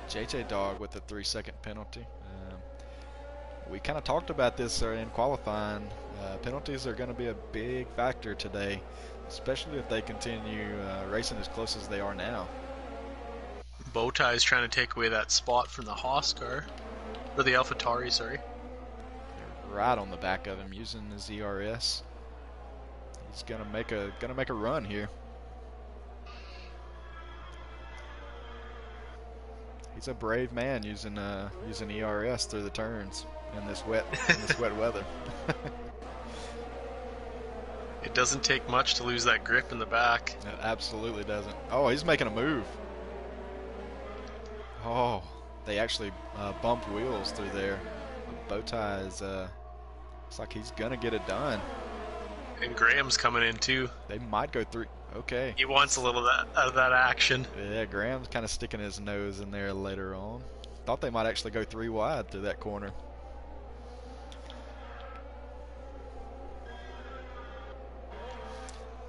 JJ Dog with the 3-second penalty. We kind of talked about this in qualifying. Penalties are going to be a big factor today, especially if they continue racing as close as they are now. Bowtie is trying to take away that spot from the Haas car. Or the AlphaTauri, sorry. They're right on the back of him using his ERS. He's gonna make a run here. He's a brave man using ERS through the turns in this wet weather. It doesn't take much to lose that grip in the back. It absolutely doesn't. Oh, he's making a move. Oh, they actually bumped wheels through there. Bowtie is looks like he's gonna get it done. And Graham's coming in too. They might go through. Okay. He wants a little of that action. Yeah, Graham's kind of sticking his nose in there later on. Thought they might actually go 3 wide through that corner.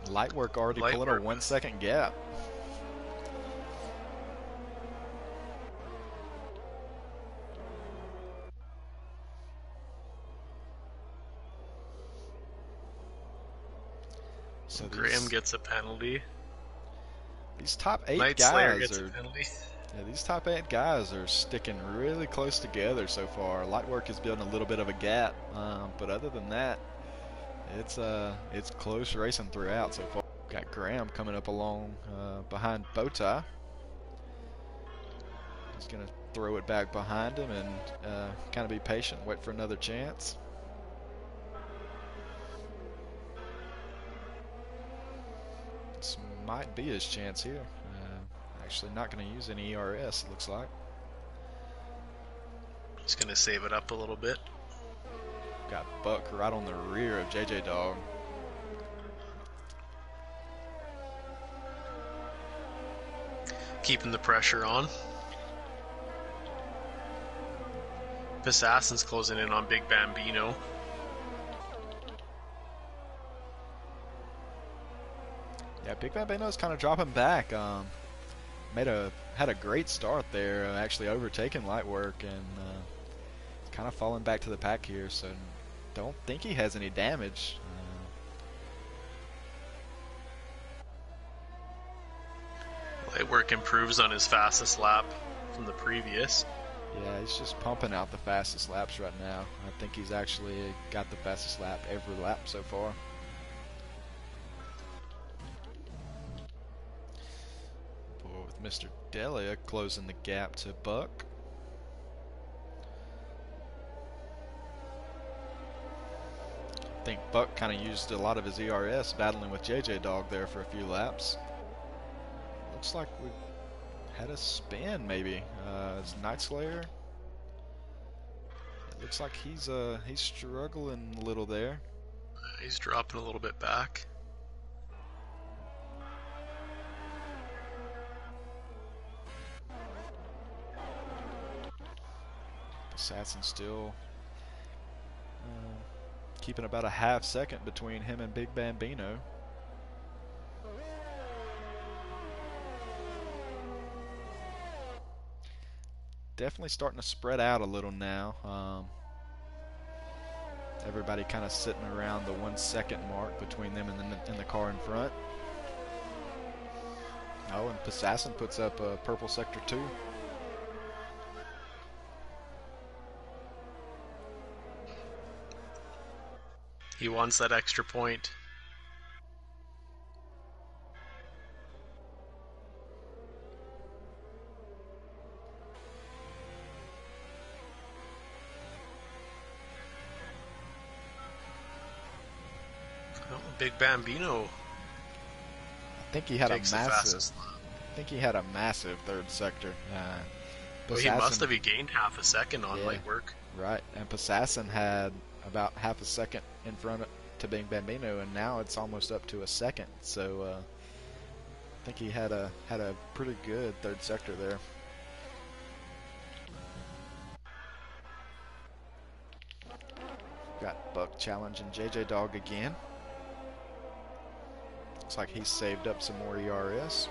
Lightwork already pulling a 1 second gap. So Graham gets a penalty. These top 8 Night guys Slayer gets are. a penalty. Yeah, these top 8 guys are sticking really close together so far. Lightwork is building a little bit of a gap, but other than that, it's close racing throughout so far. Got Graham coming up along behind Bowtie. He's gonna throw it back behind him and kind of be patient, wait for another chance. This might be his chance here. Actually not going to use any ERS, it looks like. Just going to save it up a little bit. Got Buck right on the rear of JJ Dog. Keeping the pressure on. Assassin's closing in on Big Bambino. Yeah, Big Bambino's kind of dropping back. Had a great start there, actually overtaking Lightwork and kind of falling back to the pack here. So don't think he has any damage. Lightwork improves on his fastest lap from the previous. Yeah, he's just pumping out the fastest laps right now. I think he's actually got the fastest lap every lap so far. With Mr. Delia closing the gap to Buck. I think Buck kind of used a lot of his ERS battling with JJ Dog there for a few laps. Looks like we had a spin maybe. It's Night Slayer. It looks like he's struggling a little there. He's dropping a little bit back. Assassin still keeping about a half second between him and Big Bambino. Definitely starting to spread out a little now. Everybody kind of sitting around the 1 second mark between them and the car in front. Oh, and Assassin puts up a purple sector 2. He wants that extra point. Oh, Big Bambino. I think he had a massive. I think he had a massive third sector. Well, he must have. He gained half a second on Lightwork. Right, and Assassin had about half a second in front to Big Bambino, and now it's almost up to a second. So I think he had a pretty good third sector there. Got Buck challenging JJ Dog again. Looks like he saved up some more ERS.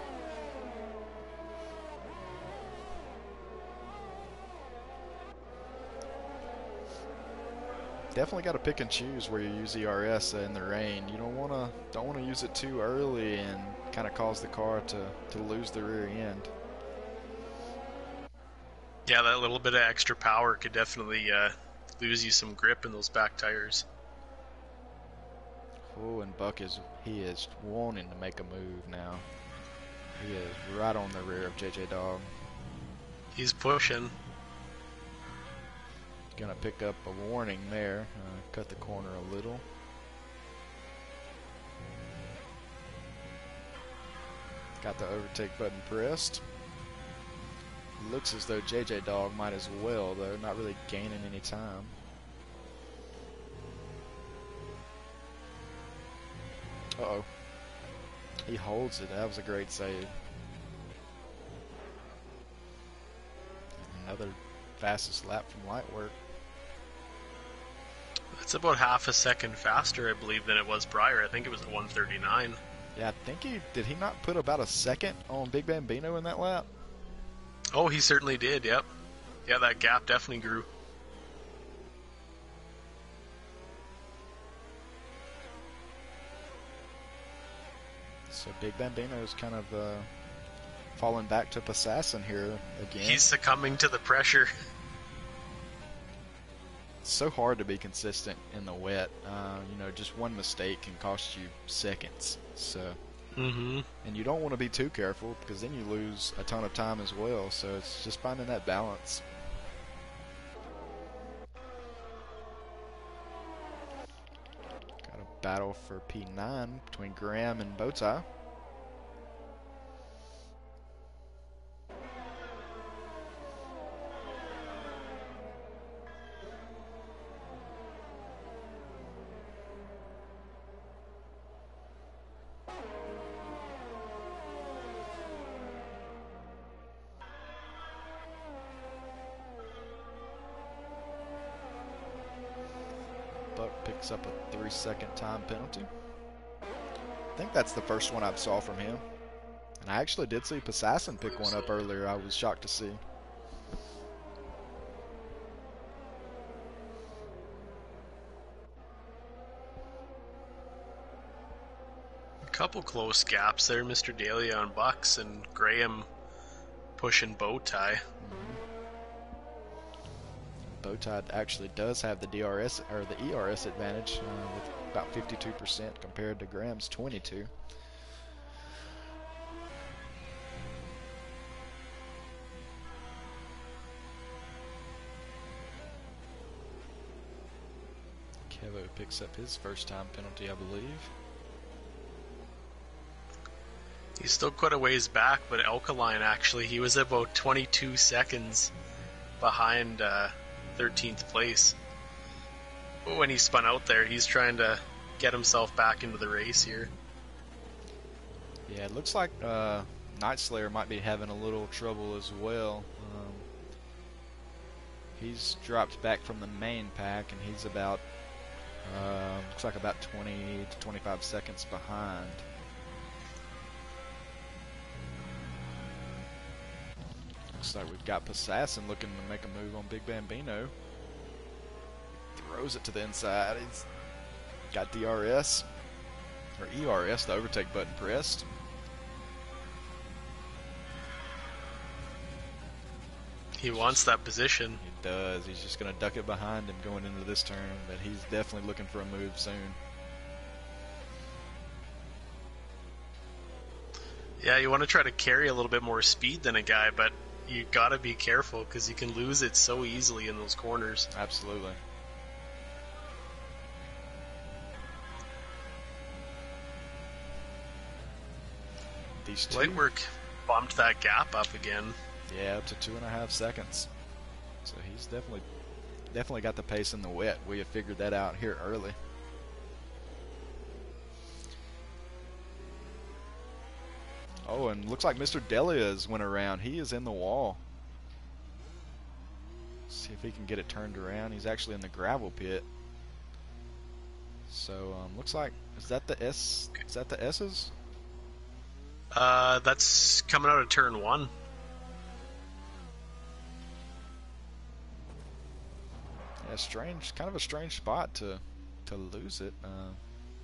Definitely got to pick and choose where you use ERS in the rain. You don't want to use it too early and kind of cause the car to lose the rear end. Yeah, that little bit of extra power could definitely lose you some grip in those back tires. Oh, and Buck is wanting to make a move now. He is right on the rear of JJ Dog. He's pushing. Gonna pick up a warning there. Cut the corner a little. Got the overtake button pressed. Looks as though JJ Dog might as well, though. Not really gaining any time. Uh-oh. He holds it. That was a great save. Another fastest lap from Lightwork. It's about half a second faster, I believe, than it was prior. I think it was at 139. Yeah, I think did he not put about a second on Big Bambino in that lap? Oh, he certainly did, yep. Yeah, that gap definitely grew. So Big Bambino's kind of falling back to Assassin here again. He's succumbing to the pressure. It's so hard to be consistent in the wet. Just one mistake can cost you seconds. So, and you don't want to be too careful because then you lose a ton of time as well. So it's just finding that balance. Got a battle for P9 between Graham and Bowtie. picks up a 3-second time penalty. I think that's the first one I saw from him. And I actually did see Passassin pick one up earlier. I was shocked to see. A couple close gaps there, Mr. Daly on Bucks and Graham pushing Bowtie. Bowtie actually does have the DRS or the ERS advantage with about 52% compared to Graham's 22. Kevo picks up his first time penalty, I believe. He's still quite a ways back, but Alkaline actually, he was about 22 seconds behind 13th place. But when he spun out there, he's trying to get himself back into the race here. Yeah, it looks like Night Slayer might be having a little trouble as well. He's dropped back from the main pack, and he's about, looks like about 20 to 25 seconds behind. Looks like we've got Passassin looking to make a move on Big Bambino. Throws it to the inside. He's got DRS, or ERS, the overtake button pressed. He wants that position. He does. He's just going to duck it behind him going into this turn, but he's definitely looking for a move soon. Yeah, you want to try to carry a little bit more speed than a guy, but you got to be careful because you can lose it so easily in those corners. Absolutely. These two. Light work bumped that gap up again. Yeah, up to 2.5 seconds. So he's definitely got the pace in the wet. We have figured that out here early. Oh, and looks like Mr. Delia's went around. He is in the wall. See if he can get it turned around. He's actually in the gravel pit. So looks like, is that the S? Is that the S's? That's coming out of turn 1. Yeah, strange, kind of a strange spot to lose it.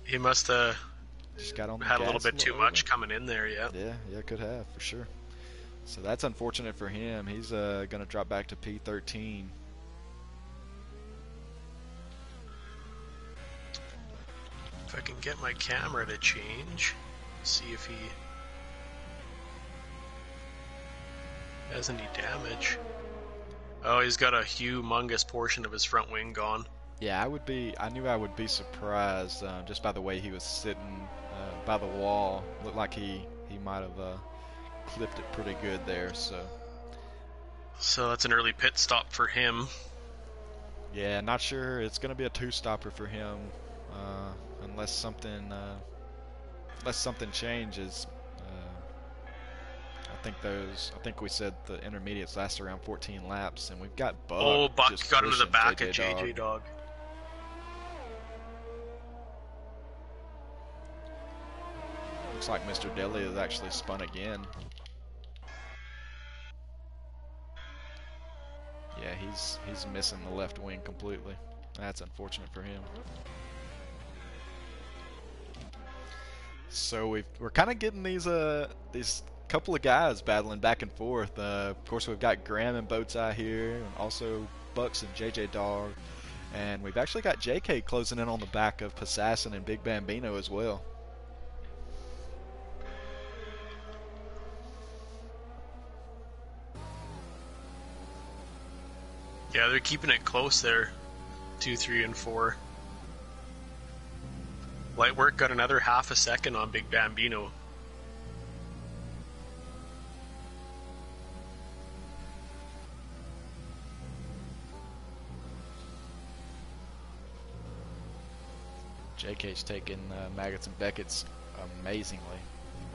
He must have just got on the had a gas little bit too much coming in there, yeah. Yeah, could have, for sure. So that's unfortunate for him. He's going to drop back to P13. If I can get my camera to change, see if he has any damage. Oh, he's got a humongous portion of his front wing gone. Yeah, I knew I would be surprised just by the way he was sitting by the wall. Looked like he might have clipped it pretty good there. So that's an early pit stop for him. Yeah, not sure. It's going to be a 2-stopper for him unless something changes. I think we said the intermediates last around 14 laps, and we've got Buck. Oh, Buck just got into the back of JJ JJ Dog. Looks like Mr. Deli has actually spun again. Yeah, he's missing the left wing completely. That's unfortunate for him. So we're kind of getting these couple of guys battling back and forth. Of course, we've got Graham and Bowtie here, and also Bucks and JJ Dog, and we've actually got JK closing in on the back of Passassin and Big Bambino as well. Yeah, they're keeping it close there. 2, 3, and 4. Lightwork got another half a second on Big Bambino. JK's taking Maggots and Beckett's amazingly.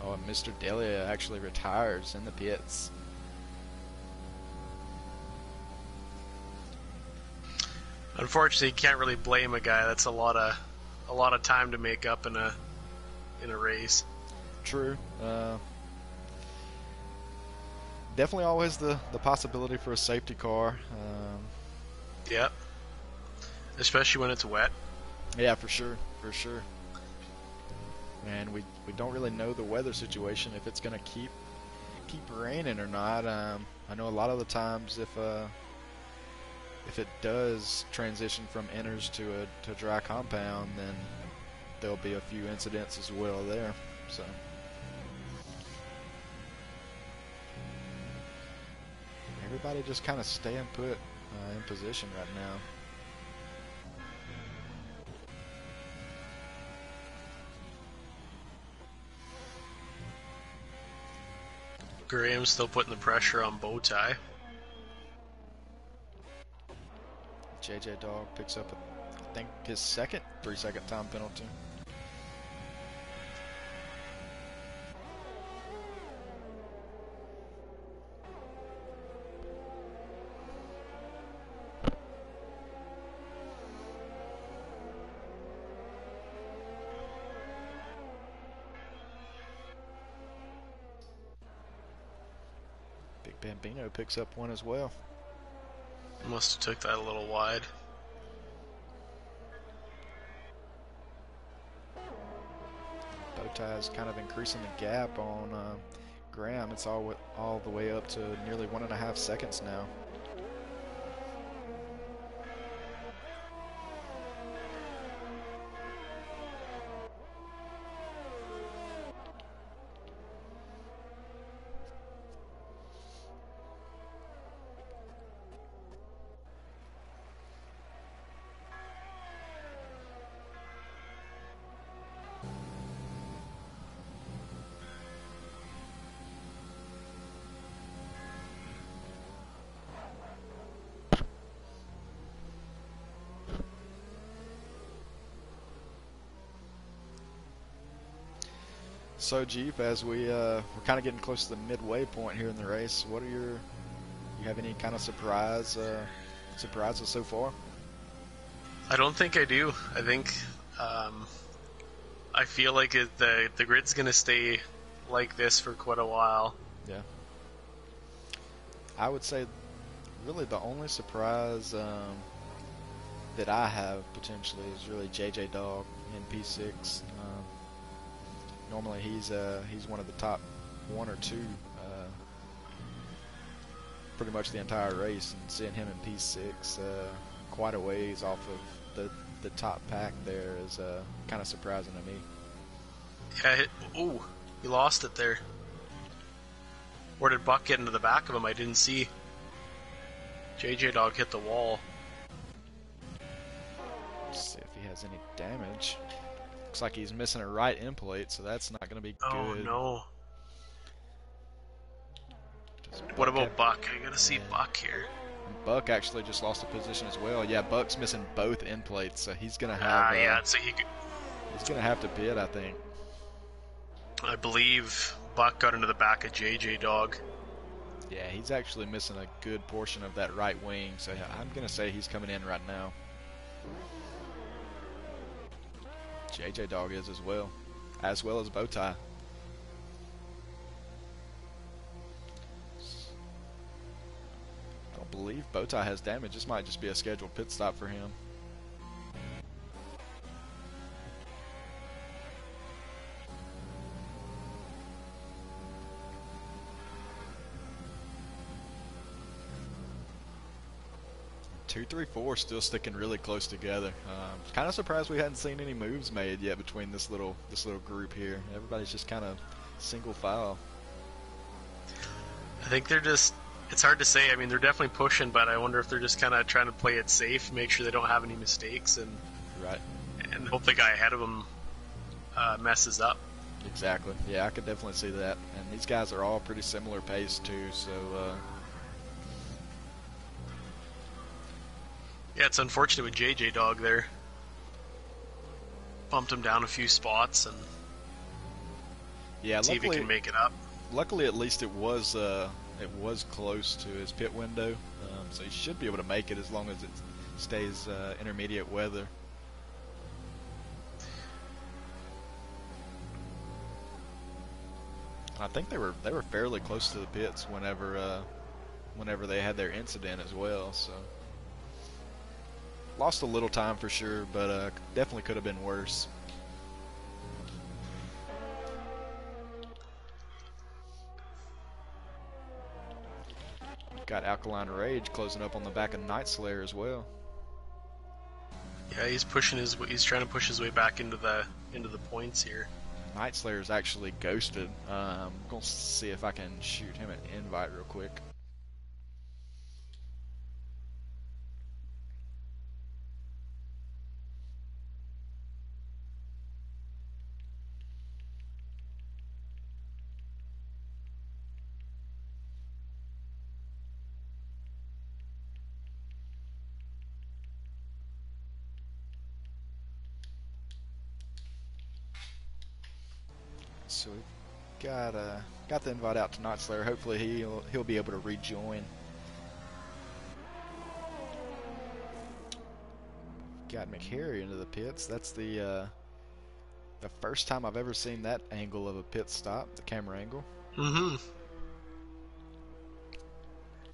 Oh, and Mr. Delia actually retires in the pits. Unfortunately, you can't really blame a guy. That's a lot of time to make up in a race. True. Definitely always the possibility for a safety car. Yep, especially when it's wet. Yeah, for sure, for sure. And we don't really know the weather situation, if it's going to keep raining or not. I know a lot of the times if it does transition from inners to dry compound, then there'll be a few incidents as well there. So everybody just kind of staying put in position right now. Graham's still putting the pressure on Bowtie. JJ Dog picks up, I think, his second 3-second time penalty. Big Bambino picks up one as well. Must have took that a little wide. Bowtie is kind of increasing the gap on Graham. It's all the way up to nearly 1.5 seconds now. So Jeep, as we're kind of getting close to the midway point here in the race, you have any kind of surprises so far? I don't think I do. I think I feel like the grid's going to stay like this for quite a while. Yeah. I would say really the only surprise that I have potentially is really JJ Dog in P6. Normally he's one of the top one or two pretty much the entire race, and seeing him in P6 quite a ways off of the top pack there is kind of surprising to me. Yeah, ooh, he lost it there. Or did Buck get into the back of him? I didn't see. JJ Dog hit the wall. Let's see if he has any damage. Looks like he's missing a right end plate, so that's not going to be Oh good. no. What about Buck? I gotta see Buck here. Buck actually just lost a position as well. Yeah, Buck's missing both end plates, so he's gonna have. Yeah, so he's gonna have to pit, I think. I believe Buck got into the back of JJ Dog. Yeah, he's actually missing a good portion of that right wing, so I'm gonna say he's coming in right now. JJ Dog is as well as Bowtie. I don't believe Bowtie has damage. This might just be a scheduled pit stop for him. Two, three, four still sticking really close together. Kind of surprised we hadn't seen any moves made yet between this little group here. Everybody's just kind of single file. I think they're just. It's hard to say. I mean, they're definitely pushing, but I wonder if they're just kind of trying to play it safe, make sure they don't have any mistakes, and hope the guy ahead of them messes up. Exactly. Yeah, I could definitely see that. And these guys are all pretty similar pace too, so. Yeah, it's unfortunate with JJ Dog there. Bumped him down a few spots and see if he can make it up. Luckily, at least it was close to his pit window, so he should be able to make it as long as it stays intermediate weather. I think they were fairly close to the pits whenever they had their incident as well. So lost a little time for sure, but definitely could have been worse. Got Alkaline Rage closing up on the back of Night Slayer as well. Yeah, he's trying to push his way back into the points here. Night Slayer's actually ghosted. I'm gonna see if I can shoot him an invite real quick. So we've got the invite out to Night Slayer. Hopefully he'll be able to rejoin. Got McHarry into the pits. That's the first time I've ever seen that angle of a pit stop, the camera angle. Mm-hmm.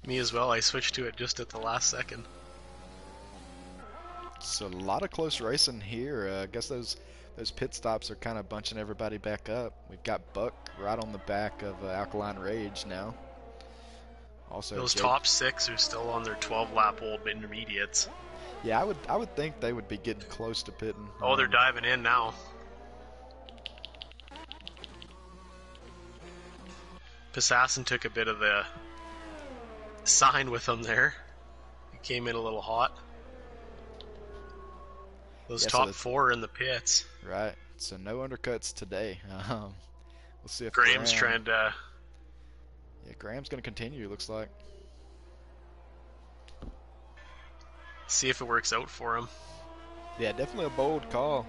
Me as well. I switched to it just at the last second. So a lot of close racing here. I guess those pit stops are kind of bunching everybody back up. We've got Buck right on the back of Alkaline Rage now. Also, those Jake. top 6 are still on their 12-lap old intermediates. Yeah, I would think they would be getting close to pitting. Oh, they're diving in now. Assassin took a bit of the sign with him there. He came in a little hot. Those top 4 are in the pits. Right. So no undercuts today. We'll see if Graham's trying to... Yeah, Graham's going to continue, looks like. See if it works out for him. Yeah, definitely a bold call.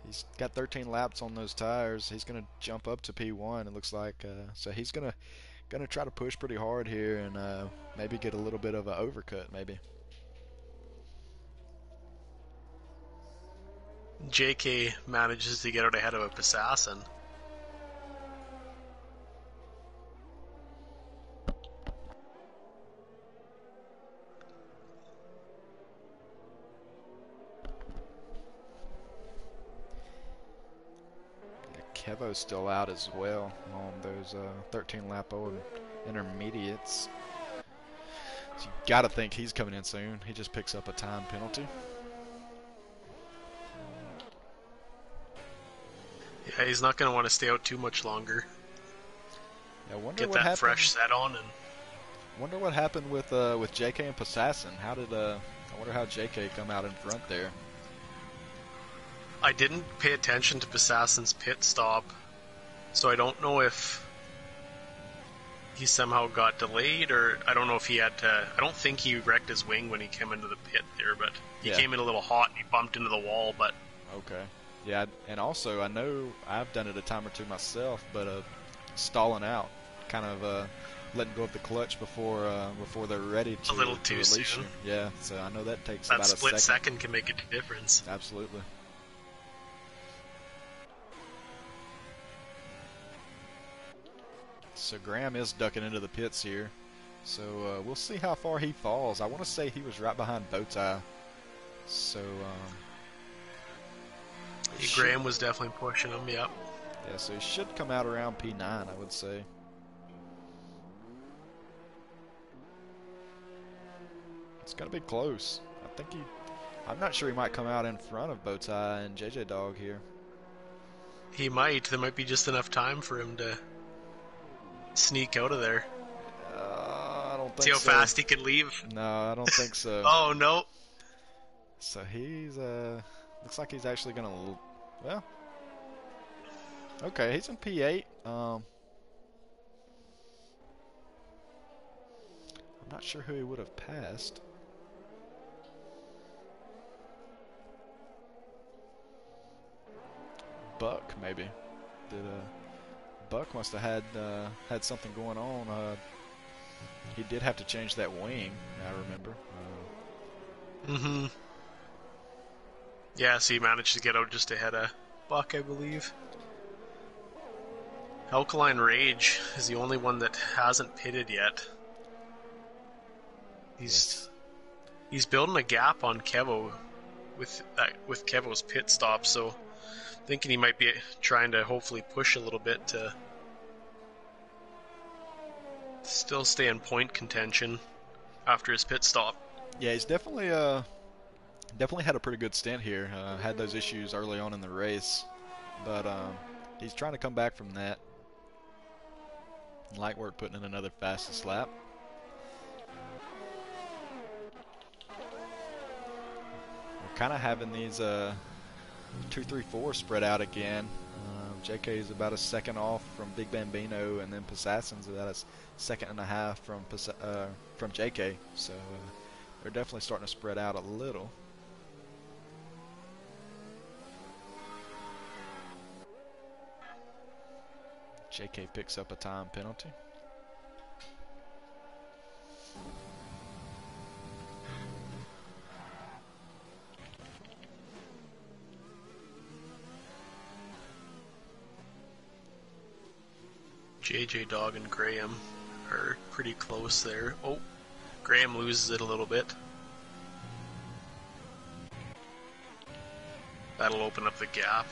He's got 13 laps on those tires. He's going to jump up to P1, it looks like. So he's going to try to push pretty hard here and maybe get a little bit of an overcut, maybe. JK manages to get out ahead of a Assassin. Kevo's still out as well on those 13 lap old intermediates. So you got to think he's coming in soon. He just picks up a time penalty. Yeah, he's not going to want to stay out too much longer. Yeah, get that fresh set on and wonder what happened with JK and Assassin. I wonder how JK come out in front there. I didn't pay attention to Assassin's pit stop, so I don't know if he somehow got delayed, or I don't know if he had to... I don't think he wrecked his wing when he came into the pit there, but he came in a little hot and he bumped into the wall, but... Okay. Yeah, and also I know I've done it a time or two myself, but stalling out, kind of letting go of the clutch before they're ready to, a little too release soon. You. Yeah, so I know that takes that about a second. That split second can make a difference. Absolutely. So Graham is ducking into the pits here. So we'll see how far he falls. I want to say he was right behind Bowtie. So Graham was definitely pushing him, yep. Yeah, so he should come out around P9, I would say. It's got to be close. I'm not sure he might come out in front of Bowtie and JJ Dog here. He might. There might be just enough time for him to sneak out of there. I don't think so. See how fast he can leave? No, I don't think so. Oh, no. So he's, looks like he's actually going to, well, okay, he's in P8. I'm not sure who he would have passed. Buck, maybe. Buck must have had something going on. He did have to change that wing, I remember. Mm-hmm. Yeah, so he managed to get out just ahead of Buck, I believe. Alkaline Rage is the only one that hasn't pitted yet. He's Yes. he's building a gap on Kevo with Kevo's pit stop, so thinking he might be trying to hopefully push a little bit to still stay in point contention after his pit stop. Yeah, he's definitely had a pretty good stint here. Had those issues early on in the race, but he's trying to come back from that. Lightwork putting in another fastest lap. We're kind of having these 2, 3, 4 spread out again. JK is about a second off from Big Bambino, and then Possassin's about a second and a half from JK. So they're definitely starting to spread out a little. JK picks up a time penalty. JJ Dog and Graham are pretty close there. Oh, Graham loses it a little bit. That'll open up the gap.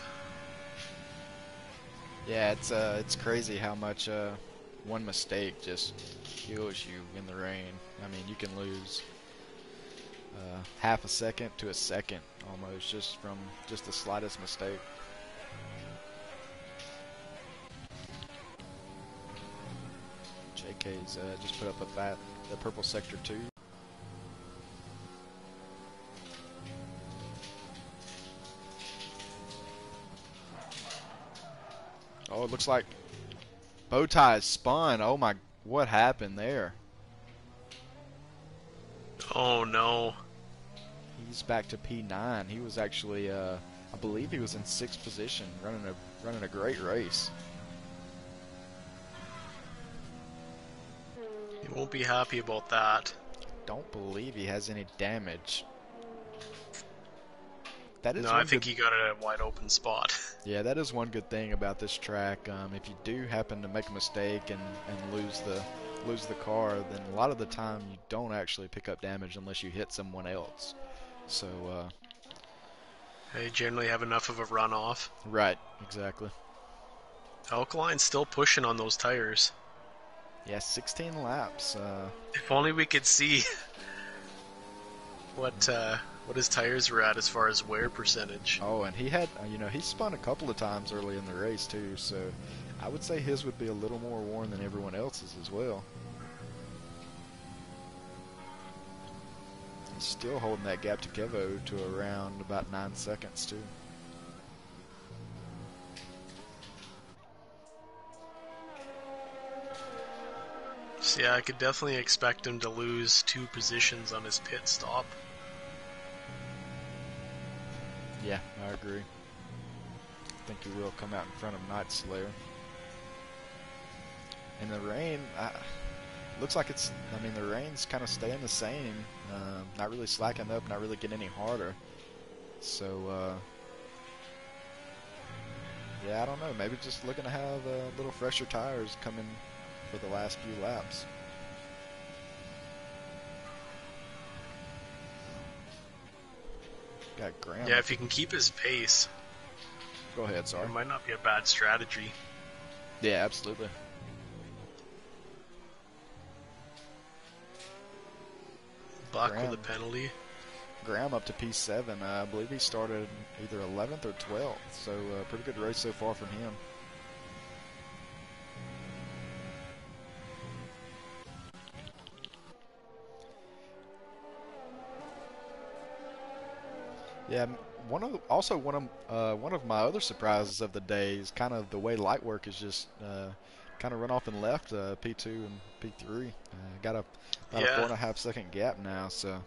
Yeah, it's crazy how much one mistake just kills you in the rain. I mean, you can lose half a second to a second almost just from just the slightest mistake. JK's just put up the purple sector 2. Oh, it looks like Bowtie spun. Oh my, what happened there? Oh no. He's back to P9. He was actually, I believe he was in 6th position, running a great race. He won't be happy about that. Don't believe he has any damage. That is No, I one think good. he got a wide open spot. Yeah, that is one good thing about this track. If you do happen to make a mistake and lose the car, then a lot of the time you don't actually pick up damage unless you hit someone else. So, They generally have enough of a runoff. right, exactly. Alkaline's still pushing on those tires. Yeah, 16 laps. If only we could see what his tires were at as far as wear percentage. Oh, and he had, he spun a couple of times early in the race too. So, I would say his would be a little more worn than everyone else's as well. He's still holding that gap to Kevo to around about 9 seconds too. So yeah, I could definitely expect him to lose 2 positions on his pit stop. Yeah, I agree. I think he will come out in front of Night Slayer. And the rain, looks like the rain's kind of staying the same. Not really slacking up, not really getting any harder. So, yeah, I don't know. Maybe just looking to have a little fresher tires coming for the last few laps. Got Graham. Yeah, if he can keep his pace, Go ahead, sorry. it might not be a bad strategy. Yeah, absolutely. Buck Graham. with a penalty. Graham up to P7. I believe he started either 11th or 12th, so pretty good race so far from him. Yeah, one of my other surprises of the day is kind of the way Lightwork is just kind of run off and left P2 and P3. Got about a 4.5 second gap now, so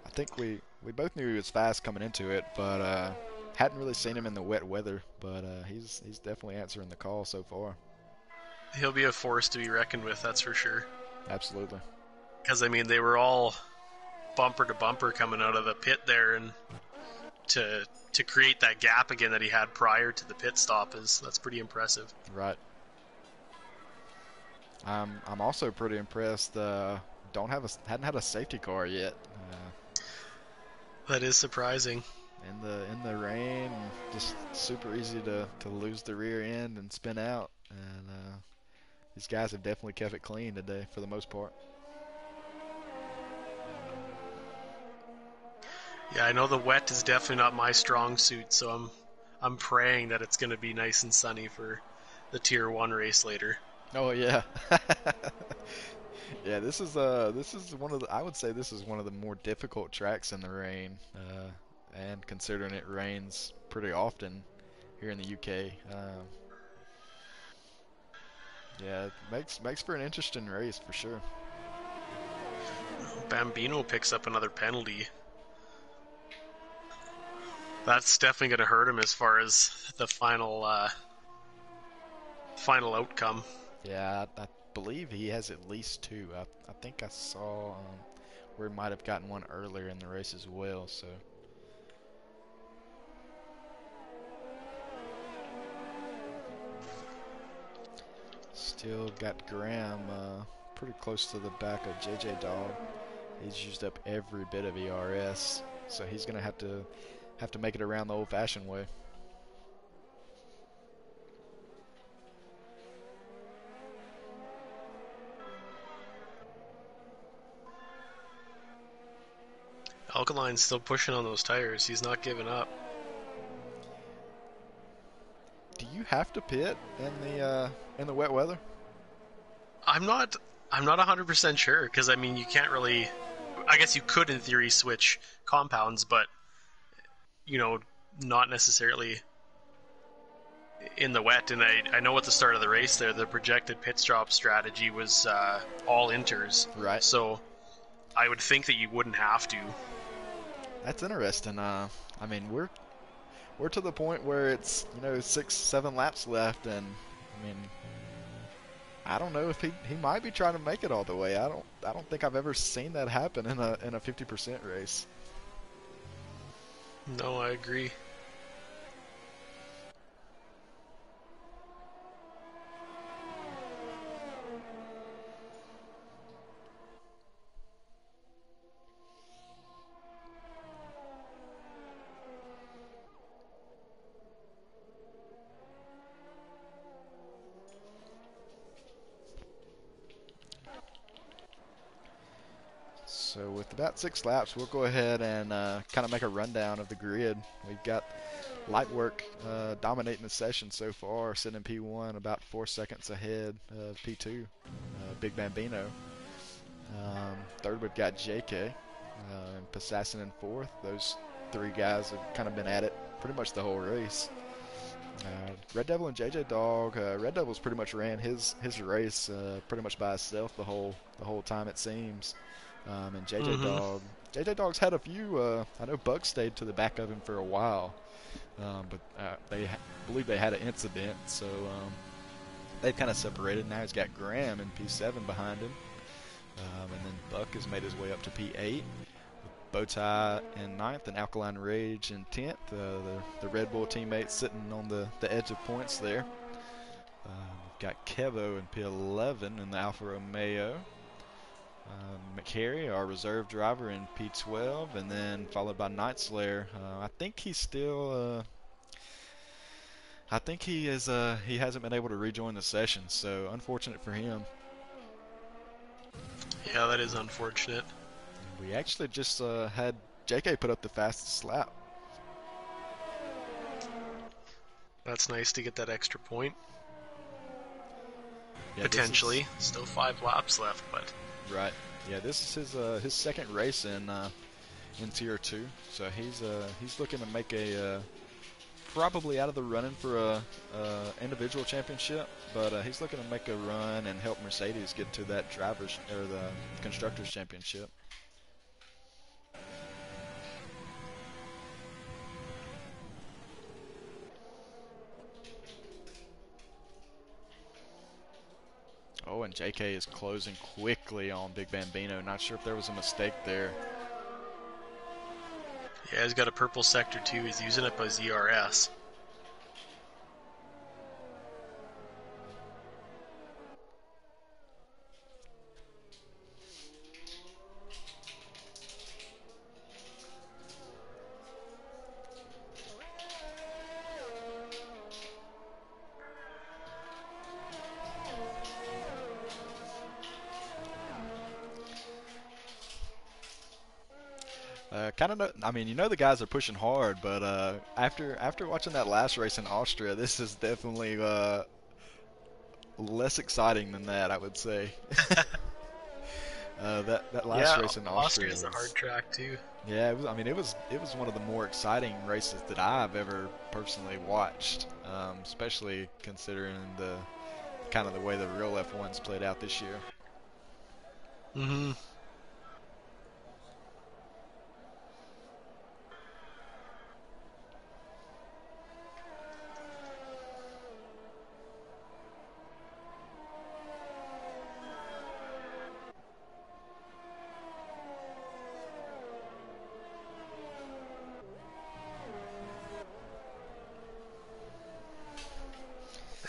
I think we both knew he was fast coming into it, but hadn't really seen him in the wet weather. But he's definitely answering the call so far. He'll be a force to be reckoned with, that's for sure. Absolutely. Because, I mean, they were all bumper to bumper coming out of the pit there, and to create that gap again that he had prior to the pit stop that's pretty impressive. Right. I'm also pretty impressed. Don't have a hadn't had a safety car yet. That is surprising. In the rain, just super easy to lose the rear end and spin out. And these guys have definitely kept it clean today for the most part. Yeah, I know the wet is definitely not my strong suit, so I'm praying that it's going to be nice and sunny for the Tier 1 race later. Oh yeah. Yeah, this is one of the I would say this is one of the more difficult tracks in the rain, and considering it rains pretty often here in the UK, yeah, it makes for an interesting race for sure. Bambino picks up another penalty. That's definitely going to hurt him as far as the final outcome. Yeah, I believe he has at least two. I think I saw where he might have gotten one earlier in the race as well. So still got Graham pretty close to the back of JJ Dog. He's used up every bit of ERS, so he's gonna have to make it around the old-fashioned way. Alkaline's still pushing on those tires. He's not giving up. Do you have to pit in the wet weather? I'm not. I'm not 100% sure because I mean you can't really. I guess you could in theory switch compounds, but you know, not necessarily in the wet. And I know at the start of the race there, the projected pit stop strategy was all inters. Right. So I would think that you wouldn't have to. That's interesting. I mean, we're to the point where it's 6, 7 laps left, and I mean, I don't know if he might be trying to make it all the way. I don't think I've ever seen that happen in a 50% race. No, I agree. So with about 6 laps, we'll go ahead and kind of make a rundown of the grid. We've got Lightwork dominating the session so far, sitting in P1 about 4 seconds ahead of P2, Big Bambino. Third, we've got JK and Passassin in fourth. Those three guys have kind of been at it pretty much the whole race. Red Devil and JJ Dog. Red Devil's pretty much ran his race pretty much by himself the whole time it seems. And JJ Dog's had a few. I know Buck stayed to the back of him for a while, but believe they had an incident, so they've kind of separated. Now he's got Graham in P7 behind him, and then Buck has made his way up to P8. Bowtie in ninth and Alkaline Rage in 10th. The Red Bull teammates sitting on the edge of points there. We've got Kevo in P11 in the Alfa Romeo. McHarry, our reserve driver, in P12, and then followed by Night Slayer. I think he's still. I think he is. He hasn't been able to rejoin the session, so unfortunate for him. Yeah, that is unfortunate. We actually just had JK put up the fastest lap. That's nice to get that extra point. Yeah, potentially, still 5 laps left, but right. Yeah, this is his second race in Tier 2, so he's looking to make a probably out of the running for a individual championship, but he's looking to make a run and help Mercedes get to that drivers or the constructors championship. Oh, and JK is closing quickly on Big Bambino. Not sure if there was a mistake there. Yeah, he's got a purple sector too. He's using it by his ERS. Kind of, I mean, the guys are pushing hard, but after watching that last race in Austria, this is definitely less exciting than that, I would say. That last Yeah, race in Austria Austria's a hard was, track too. yeah, it was, I mean, it was one of the more exciting races that I've ever personally watched, especially considering the kind of the way the real F1's played out this year. Hmm.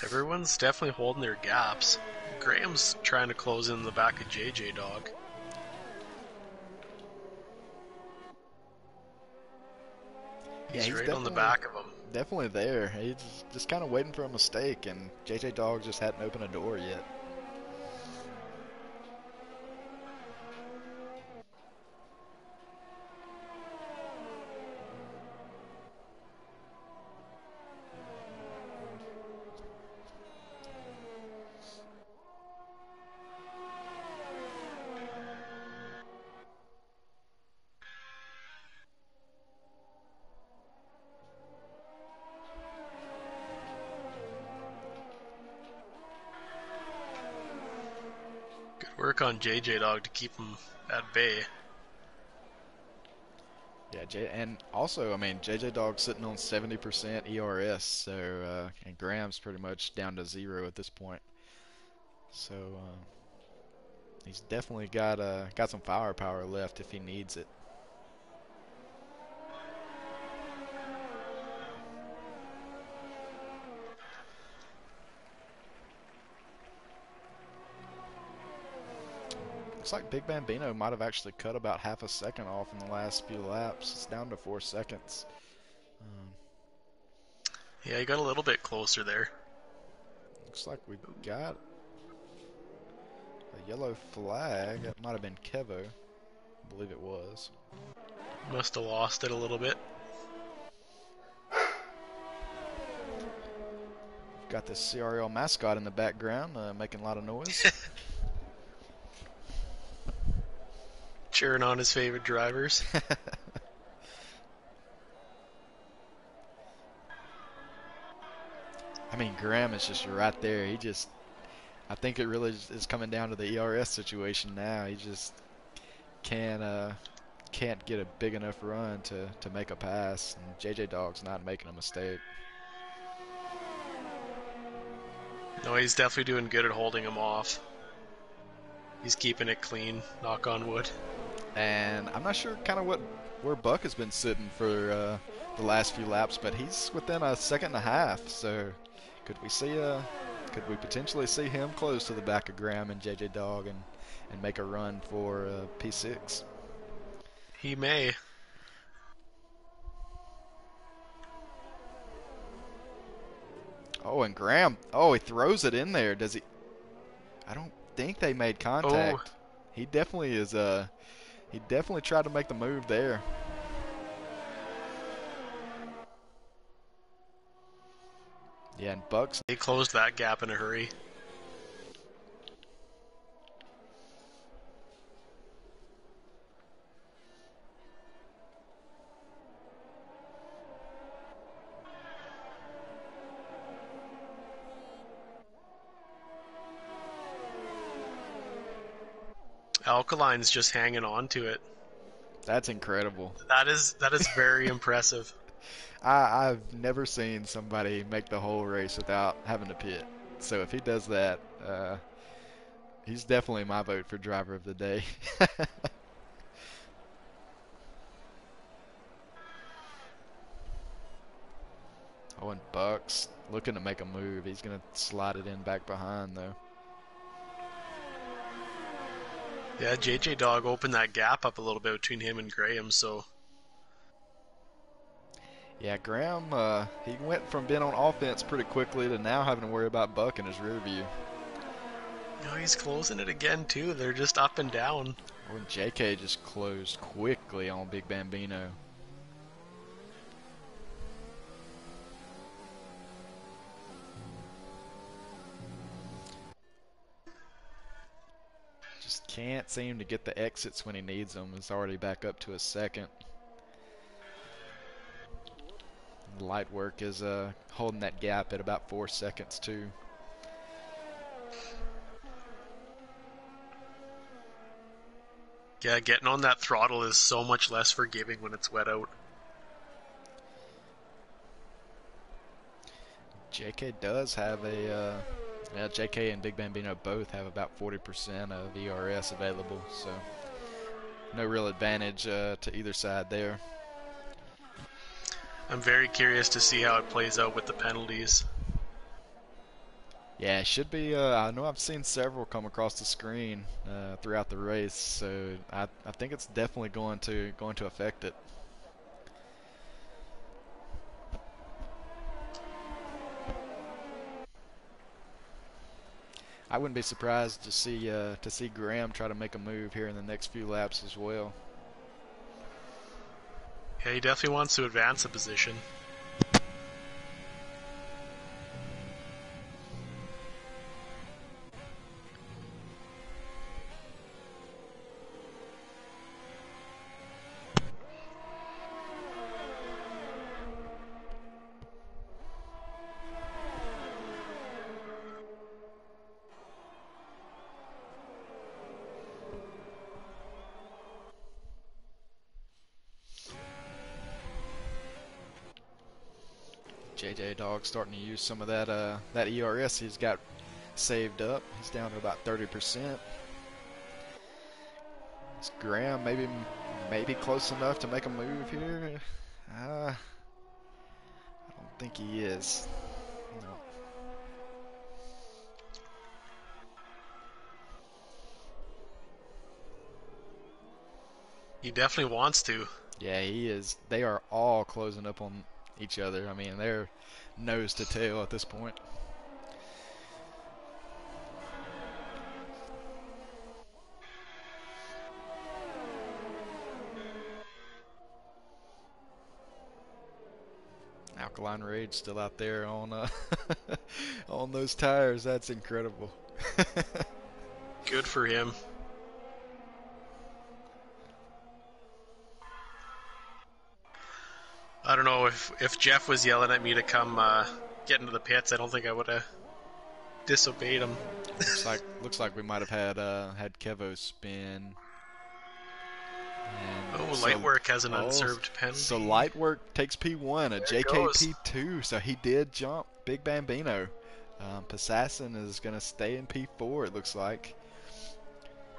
Everyone's definitely holding their gaps. Graham's trying to close in the back of JJ Dog. Yeah, He's he's right on the definitely back of him. definitely there. He's just kind of waiting for a mistake, and JJ Dog just hadn't opened a door yet. Good work on JJ Dog to keep him at bay. Yeah, and also, I mean, JJ Dog's sitting on 70% ERS, so and Graham's pretty much down to zero at this point. So he's definitely got some firepower left if he needs it. Looks like Big Bambino might have actually cut about half a second off in the last few laps. It's down to 4 seconds. Um, Yeah, he got a little bit closer there. Looks like we got a yellow flag. That might have been Kevo. I believe it was. Must have lost it a little bit. Got the CRL mascot in the background making a lot of noise. Cheering on his favorite drivers. I mean, Graham is just right there. I think it really is coming down to the ERS situation now. He just can't uh, can't get a big enough run to make a pass, and JJ Dog's not making a mistake. No, he's definitely doing good at holding him off. He's keeping it clean, knock on wood. And I'm not sure kind of where Buck has been sitting for the last few laps, but he's within a second and a half. So could we potentially see him close to the back of Graham and JJ Dog and make a run for P6? He may. Oh, and Graham. Oh, he throws it in there. Does he? I don't think they made Oh, contact. He definitely is. He definitely tried to make the move there. Yeah, and Bucks. they closed that gap in a hurry. Alkaline's just hanging on to it. That's incredible. That is very impressive. I've never seen somebody make the whole race without having to pit. So if he does that, he's definitely my vote for driver of the day. Oh, and Buck's looking to make a move. He's going to slide it in back behind, though. Yeah, JJ Dog opened that gap up a little bit between him and Graham, so Yeah, Graham, he went from being on offense pretty quickly to now having to worry about Buck in his rear view. he's closing it again too. They're just up and down. Oh, and JK just closed quickly on Big Bambino. Just can't seem to get the exits when he needs them. It's already back up to a second. Light work is holding that gap at about 4 seconds too. Yeah, getting on that throttle is so much less forgiving when it's wet out. JK does have a yeah, JK and Big Bambino both have about 40% of ERS available, so no real advantage to either side there. I'm very curious to see how it plays out with the penalties. Yeah, it should be. I know I've seen several come across the screen throughout the race, so I think it's definitely going to affect it. I wouldn't be surprised to see Graham try to make a move here in the next few laps as well. Yeah, he definitely wants to advance a position. JJ Dog starting to use some of that ERS he's got saved up. He's down to about 30%. Is Graham maybe close enough to make a move here? I don't think he is. No. He definitely wants to. Yeah, he is. They are all closing up on each other. I mean, they're nose to tail at this point. Alkaline Rage still out there on on those tires. That's incredible. Good for him. I don't know if Jeff was yelling at me to come get into the pits. I don't think I would have disobeyed him. looks like we might have had Kevo spin. And Light work has an unserved penalty. So Light work takes P1, a There JK P2. So he did jump Big Bambino. Passassin is going to stay in P4, it looks like.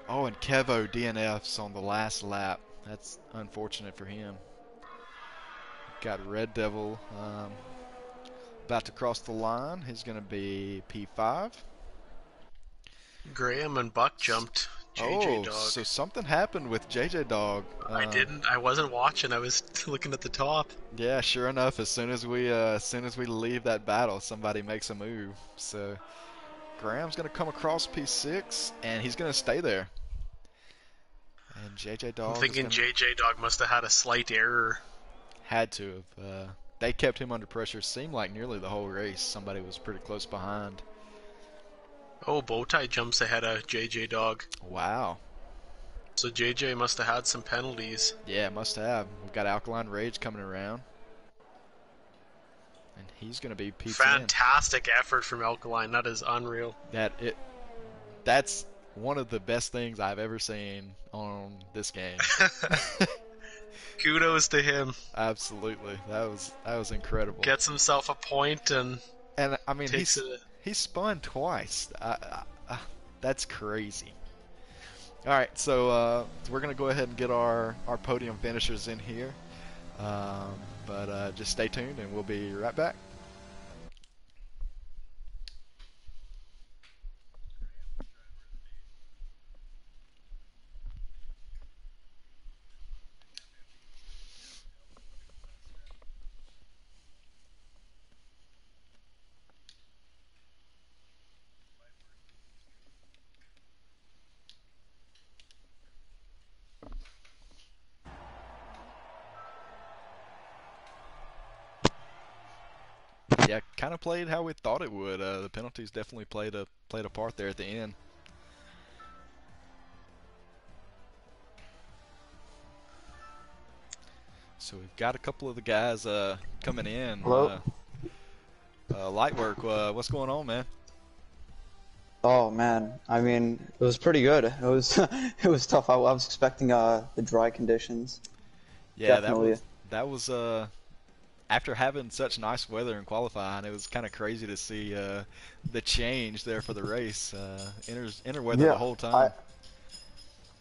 Oh, and Kevo DNFs on the last lap. That's unfortunate for him. Got Red Devil about to cross the line. He's going to be P5. Graham and Buck jumped JJ Dog. So something happened with JJ Dog. I wasn't watching. I was looking at the top. Yeah, sure enough, as soon as we leave that battle, somebody makes a move. So Graham's going to come across P6, and he's going to stay there. And JJ Dog. I'm thinking JJ Dog must have had a slight error. Had to have. They kept him under pressure. Seemed like nearly the whole race. Somebody was pretty close behind. Oh, Bowtie jumps ahead of JJ Dog. Wow. So JJ must have had some penalties. Yeah, must have. We've got Alkaline Rage coming around. And he's going to be P10. Fantastic effort from Alkaline. That is unreal. That's one of the best things I've ever seen on this game. Kudos to him. Absolutely. That was incredible. Gets himself a point and I mean he spun twice. That's crazy. All right, so we're going to go ahead and get our podium finishers in here. But just stay tuned and we'll be right back. yeah, kind of played how we thought it would. The penalties definitely played a part there at the end. So we've got a couple of the guys coming in. Hello. Light work, what's going on, man? Oh man, I mean, it was pretty good. It was it was tough. I was expecting the dry conditions. Yeah, Definitely. that was after having such nice weather in qualifying, it was kind of crazy to see the change there for the race. Inner weather the Yeah, whole I time.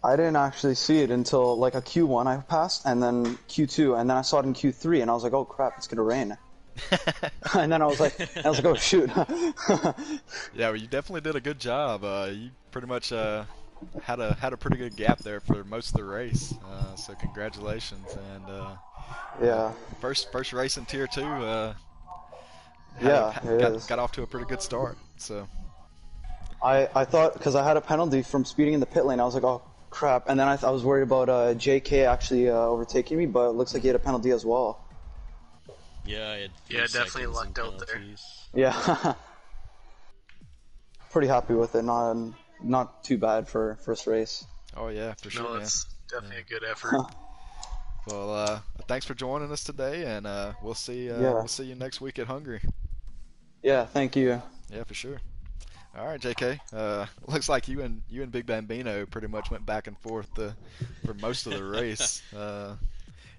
I didn't actually see it until like a Q1 I passed, and then Q2, and then I saw it in Q3, and I was like, oh crap, it's gonna rain. And then I was like, oh shoot. Yeah, well, you definitely did a good job. You pretty much had a pretty good gap there for most of the race. So congratulations, and uh, Yeah, first race in Tier 2. yeah, it is. Got off to a pretty good start. So I thought because I had a penalty from speeding in the pit lane, I was like, oh crap, and then I was worried about JK actually overtaking me, but it looks like he had a penalty as well. Yeah, I had Yeah, 3 definitely seconds in lucked out there. penalties. Yeah, pretty happy with it. Not too bad for first race. oh yeah, for sure, No, man. that's Yeah. definitely a good effort. Well, thanks for joining us today, and Yeah, we'll see you next week at Hungary. yeah. Thank you. Yeah, for sure. All right, JK. Looks like you and Big Bambino pretty much went back and forth for most of the race.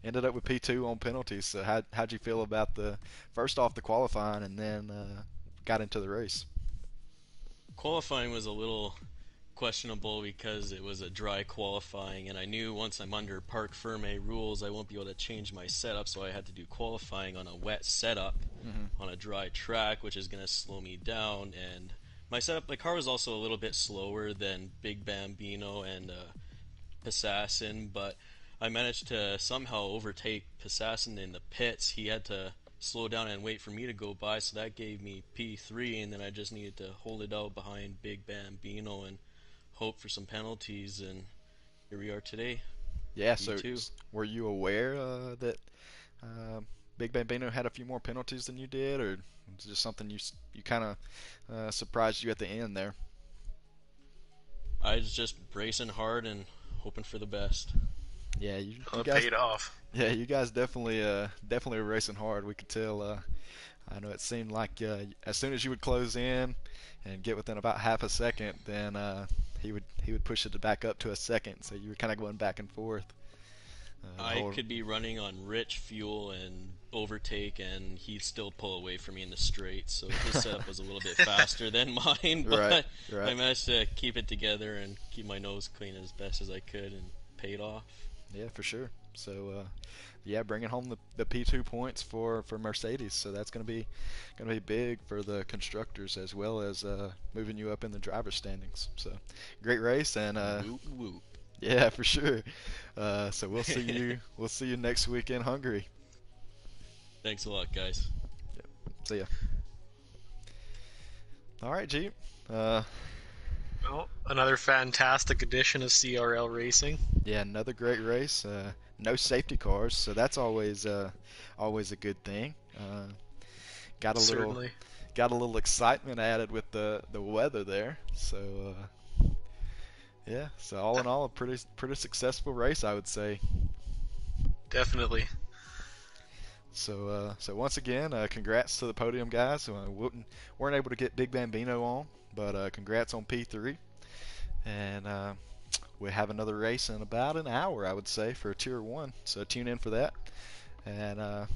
Ended up with P2 on penalties. So how'd you feel about the first off the qualifying and then got into the race? Qualifying was a little questionable because it was a dry qualifying, and I knew once I'm under Parc Ferme rules, I won't be able to change my setup, so I had to do qualifying on a wet setup Hmm. on a dry track, which is going to slow me down. And my setup, my car was also a little bit slower than Big Bambino and Assassin, but I managed to somehow overtake Assassin in the pits. He had to slow down and wait for me to go by, so that gave me P3, and then I just needed to hold it out behind Big Bambino and hope for some penalties, and here we are today, Yeah. So P2. were you aware that uh, Big Bambino had a few more penalties than you did, or was it just something you kind of surprised you at the end there? I was just bracing hard and hoping for the best. Yeah, Well, you it guys. paid off. Yeah, you guys definitely were racing hard. We could tell. I know it seemed like as soon as you would close in and get within about half a second, then he would push it back up to a second. So you were kind of going back and forth. The I whole could be running on rich fuel and overtake, and he'd still pull away from me in the straight. So his setup was a little bit faster than mine, right, but I right. managed to keep it together and keep my nose clean as best as I could, and paid off. Yeah, for sure. So yeah, bringing home the P2 points for Mercedes. So that's gonna be big for the constructors as well as moving you up in the driver's standings. So great race and Whoop whoop. yeah, for sure. So we'll see you next week in Hungary. Thanks a lot, guys. See ya. All right, Jeep. Uh, Well, another fantastic edition of CRL Racing. yeah, another great race. No safety cars, so that's always a good thing. Got a little Certainly. got a little excitement added with the weather there. So yeah, so all in all, a pretty successful race, I would say. Definitely. So once again, congrats to the podium guys. Weren't able to get Big Bambino on, but congrats on P3. And we have another race in about an hour, I would say, for Tier 1. So tune in for that. And I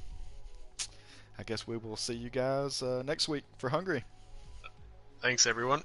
guess we will see you guys next week for Hungary. Thanks, everyone.